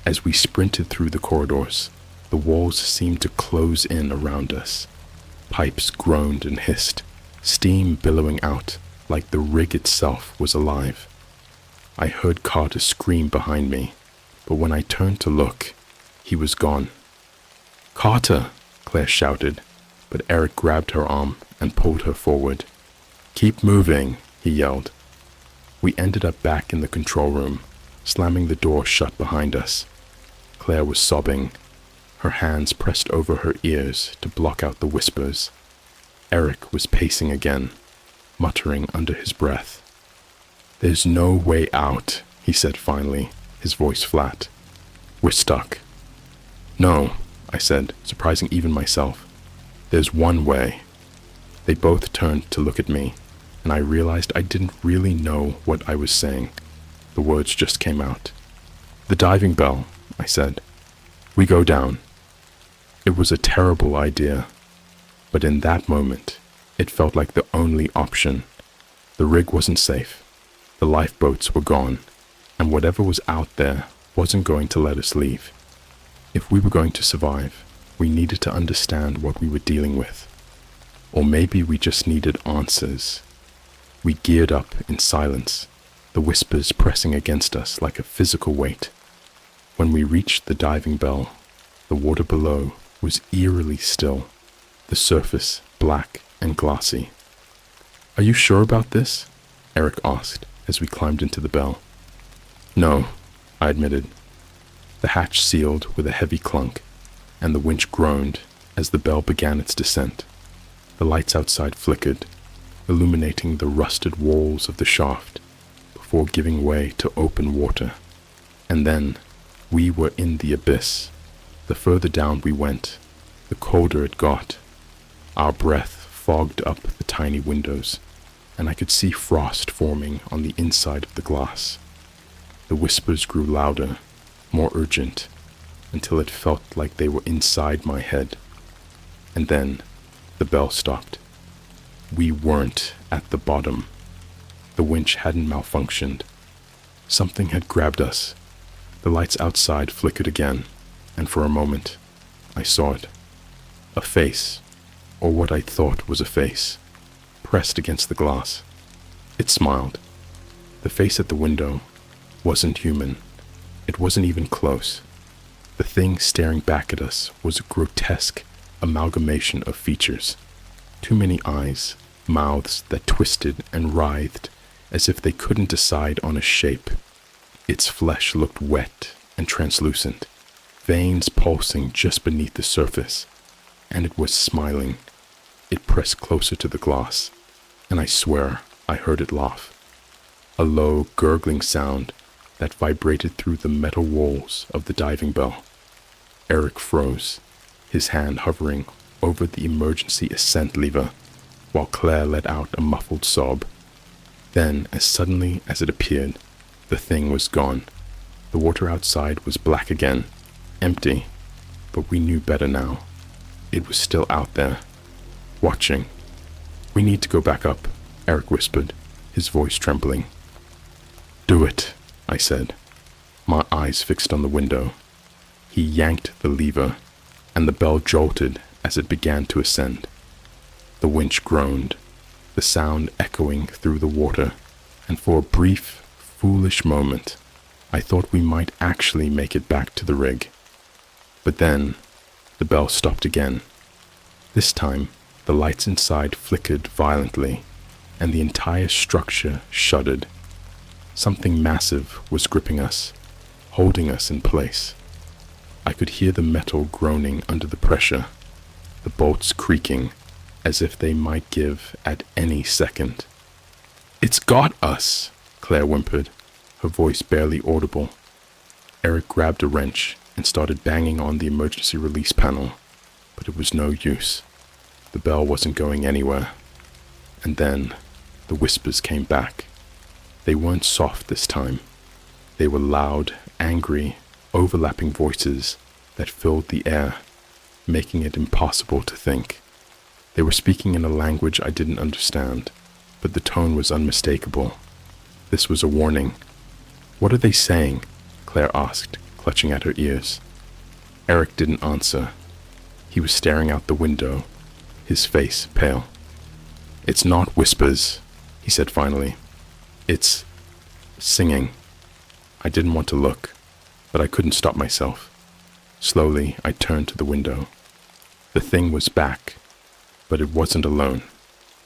As we sprinted through the corridors, the walls seemed to close in around us. Pipes groaned and hissed, steam billowing out like the rig itself was alive. I heard Carter scream behind me, but when I turned to look, he was gone. "Carter!" Claire shouted, but Eric grabbed her arm and pulled her forward. "Keep moving," he yelled. We ended up back in the control room, slamming the door shut behind us. Claire was sobbing, her hands pressed over her ears to block out the whispers. Eric was pacing again, muttering under his breath. "There's no way out," he said finally, his voice flat. "We're stuck." "No," I said, surprising even myself. "There's one way." They both turned to look at me, and I realized I didn't really know what I was saying. The words just came out. "The diving bell," I said. "We go down." It was a terrible idea, but in that moment, it felt like the only option. The rig wasn't safe. The lifeboats were gone, and whatever was out there wasn't going to let us leave. If we were going to survive, we needed to understand what we were dealing with. Or maybe we just needed answers. We geared up in silence, the whispers pressing against us like a physical weight. When we reached the diving bell, the water below was eerily still, the surface black and glassy. "Are you sure about this?" Eric asked as we climbed into the bell. "No," I admitted. The hatch sealed with a heavy clunk, and the winch groaned as the bell began its descent. The lights outside flickered, illuminating the rusted walls of the shaft before giving way to open water. And then we were in the abyss. The further down we went, the colder it got. Our breath fogged up the tiny windows, and I could see frost forming on the inside of the glass. The whispers grew louder, more urgent, until it felt like they were inside my head. And then the bell stopped. We weren't at the bottom. The winch hadn't malfunctioned. Something had grabbed us. The lights outside flickered again, and for a moment, I saw it. A face, or what I thought was a face, pressed against the glass. It smiled. The face at the window wasn't human. It wasn't even close. The thing staring back at us was a grotesque amalgamation of features. Too many eyes, mouths that twisted and writhed as if they couldn't decide on a shape. Its flesh looked wet and translucent, veins pulsing just beneath the surface, and it was smiling. It pressed closer to the glass, and I swear I heard it laugh. A low, gurgling sound that vibrated through the metal walls of the diving bell. Eric froze, his hand hovering over the emergency ascent lever, while Claire let out a muffled sob. Then, as suddenly as it appeared, the thing was gone. The water outside was black again, empty, but we knew better now. It was still out there, watching. "We need to go back up," Eric whispered, his voice trembling. "Do it," I said, my eyes fixed on the window. He yanked the lever, and the bell jolted as it began to ascend. The winch groaned, the sound echoing through the water, and for a brief, foolish moment, I thought we might actually make it back to the rig. But then, the bell stopped again. This time, the lights inside flickered violently, and the entire structure shuddered. Something massive was gripping us, holding us in place. I could hear the metal groaning under the pressure, the bolts creaking as if they might give at any second. "It's got us," Claire whimpered, her voice barely audible. Eric grabbed a wrench and started banging on the emergency release panel. but it was no use. The bell wasn't going anywhere. And then the whispers came back. They weren't soft this time. They were loud, angry, overlapping voices that filled the air, making it impossible to think. They were speaking in a language I didn't understand, but the tone was unmistakable. This was a warning. "What are they saying?" Claire asked, clutching at her ears. Eric didn't answer. He was staring out the window, his face pale. "It's not whispers," he said finally. "It's singing." I didn't want to look, but I couldn't stop myself. Slowly, I turned to the window. The thing was back, but it wasn't alone.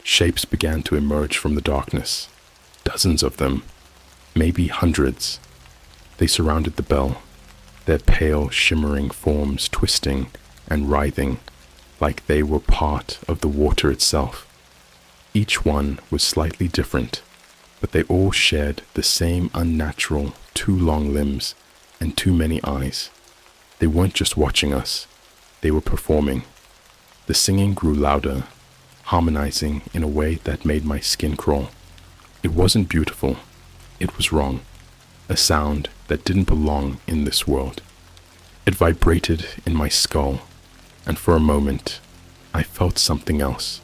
Shapes began to emerge from the darkness. Dozens of them, maybe hundreds. They surrounded the bell, their pale, shimmering forms twisting and writhing like they were part of the water itself. Each one was slightly different, but they all shared the same unnatural, too long limbs and too many eyes. They weren't just watching us, they were performing. The singing grew louder, harmonizing in a way that made my skin crawl. It wasn't beautiful, it was wrong, a sound that didn't belong in this world. It vibrated in my skull, and for a moment, I felt something else,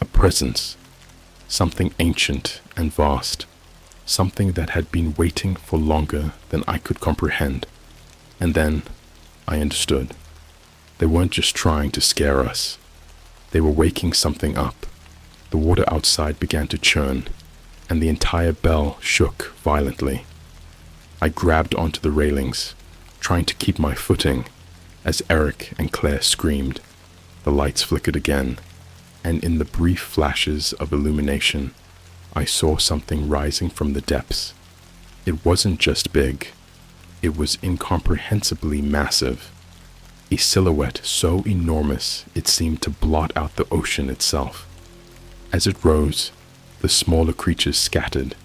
a presence, something ancient and vast, something that had been waiting for longer than I could comprehend. And then I understood. They weren't just trying to scare us. They were waking something up. The water outside began to churn, and the entire bell shook violently. I grabbed onto the railings, trying to keep my footing, as Eric and Claire screamed. The lights flickered again, and in the brief flashes of illumination, I saw something rising from the depths. It wasn't just big, it was incomprehensibly massive. A silhouette so enormous it seemed to blot out the ocean itself. As it rose, the smaller creatures scattered,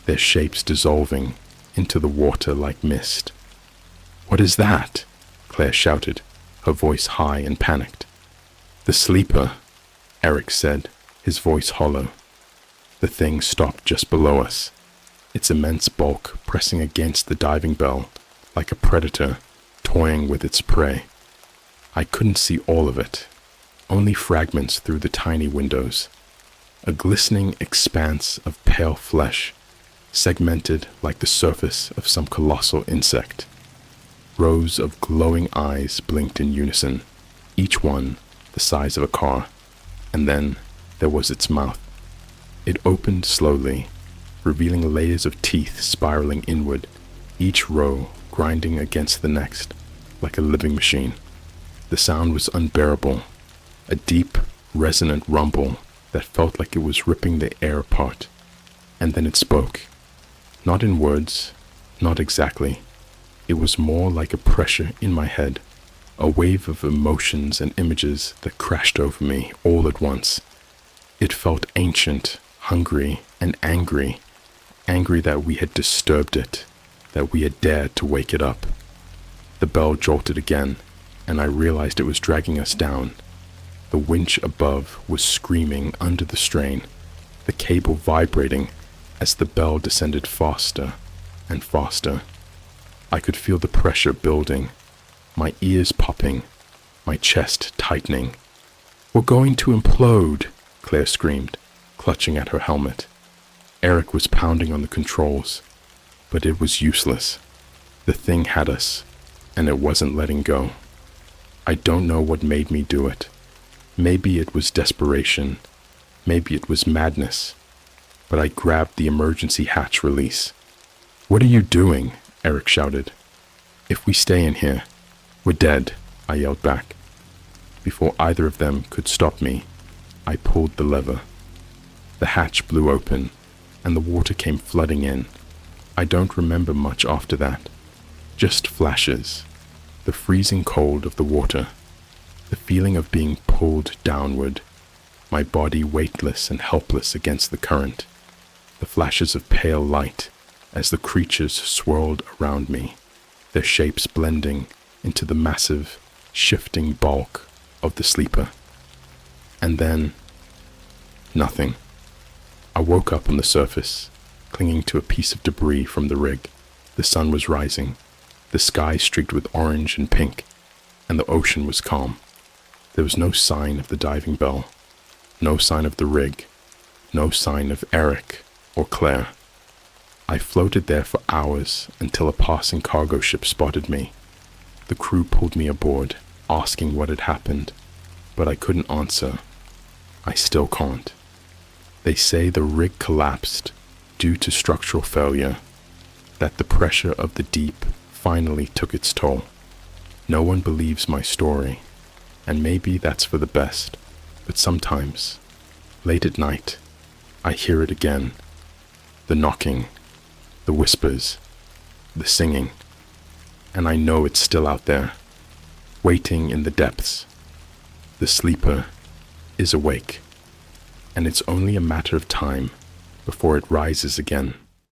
their shapes dissolving into the water like mist. "What is that?" Claire shouted, her voice high and panicked. "The sleeper," Eric said, his voice hollow. The thing stopped just below us, its immense bulk pressing against the diving bell like a predator toying with its prey. I couldn't see all of it, only fragments through the tiny windows. A glistening expanse of pale flesh, segmented like the surface of some colossal insect. Rows of glowing eyes blinked in unison, each one the size of a car, and then there was its mouth. It opened slowly, revealing layers of teeth spiraling inward, each row grinding against the next, like a living machine. The sound was unbearable, a deep, resonant rumble that felt like it was ripping the air apart. And then it spoke. Not in words, not exactly. It was more like a pressure in my head, a wave of emotions and images that crashed over me all at once. It felt ancient, hungry, and angry that we had disturbed it, that we had dared to wake it up. The bell jolted again, and I realized it was dragging us down. The winch above was screaming under the strain, the cable vibrating as the bell descended faster and faster. I could feel the pressure building, my ears popping, my chest tightening. "We're going to implode," Claire screamed, clutching at her helmet. Eric was pounding on the controls, but it was useless. The thing had us, and it wasn't letting go. I don't know what made me do it. Maybe it was desperation, maybe it was madness, but I grabbed the emergency hatch release. "What are you doing?" Eric shouted. "If we stay in here, we're dead," I yelled back. Before either of them could stop me, I pulled the lever. The hatch blew open, and the water came flooding in. I don't remember much after that, just flashes. The freezing cold of the water, the feeling of being pulled downward, my body weightless and helpless against the current, the flashes of pale light as the creatures swirled around me, their shapes blending into the massive, shifting bulk of the sleeper. And then, nothing. I woke up on the surface, clinging to a piece of debris from the rig. The sun was rising, the sky streaked with orange and pink, and the ocean was calm. There was no sign of the diving bell, no sign of the rig, no sign of Eric or Claire. I floated there for hours until a passing cargo ship spotted me. The crew pulled me aboard, asking what had happened, but I couldn't answer. I still can't. They say the rig collapsed due to structural failure, that the pressure of the deep finally took its toll. No one believes my story, and maybe that's for the best, but sometimes, late at night, I hear it again. The knocking, the whispers, the singing, and I know it's still out there, waiting in the depths. The sleeper is awake, and it's only a matter of time before it rises again.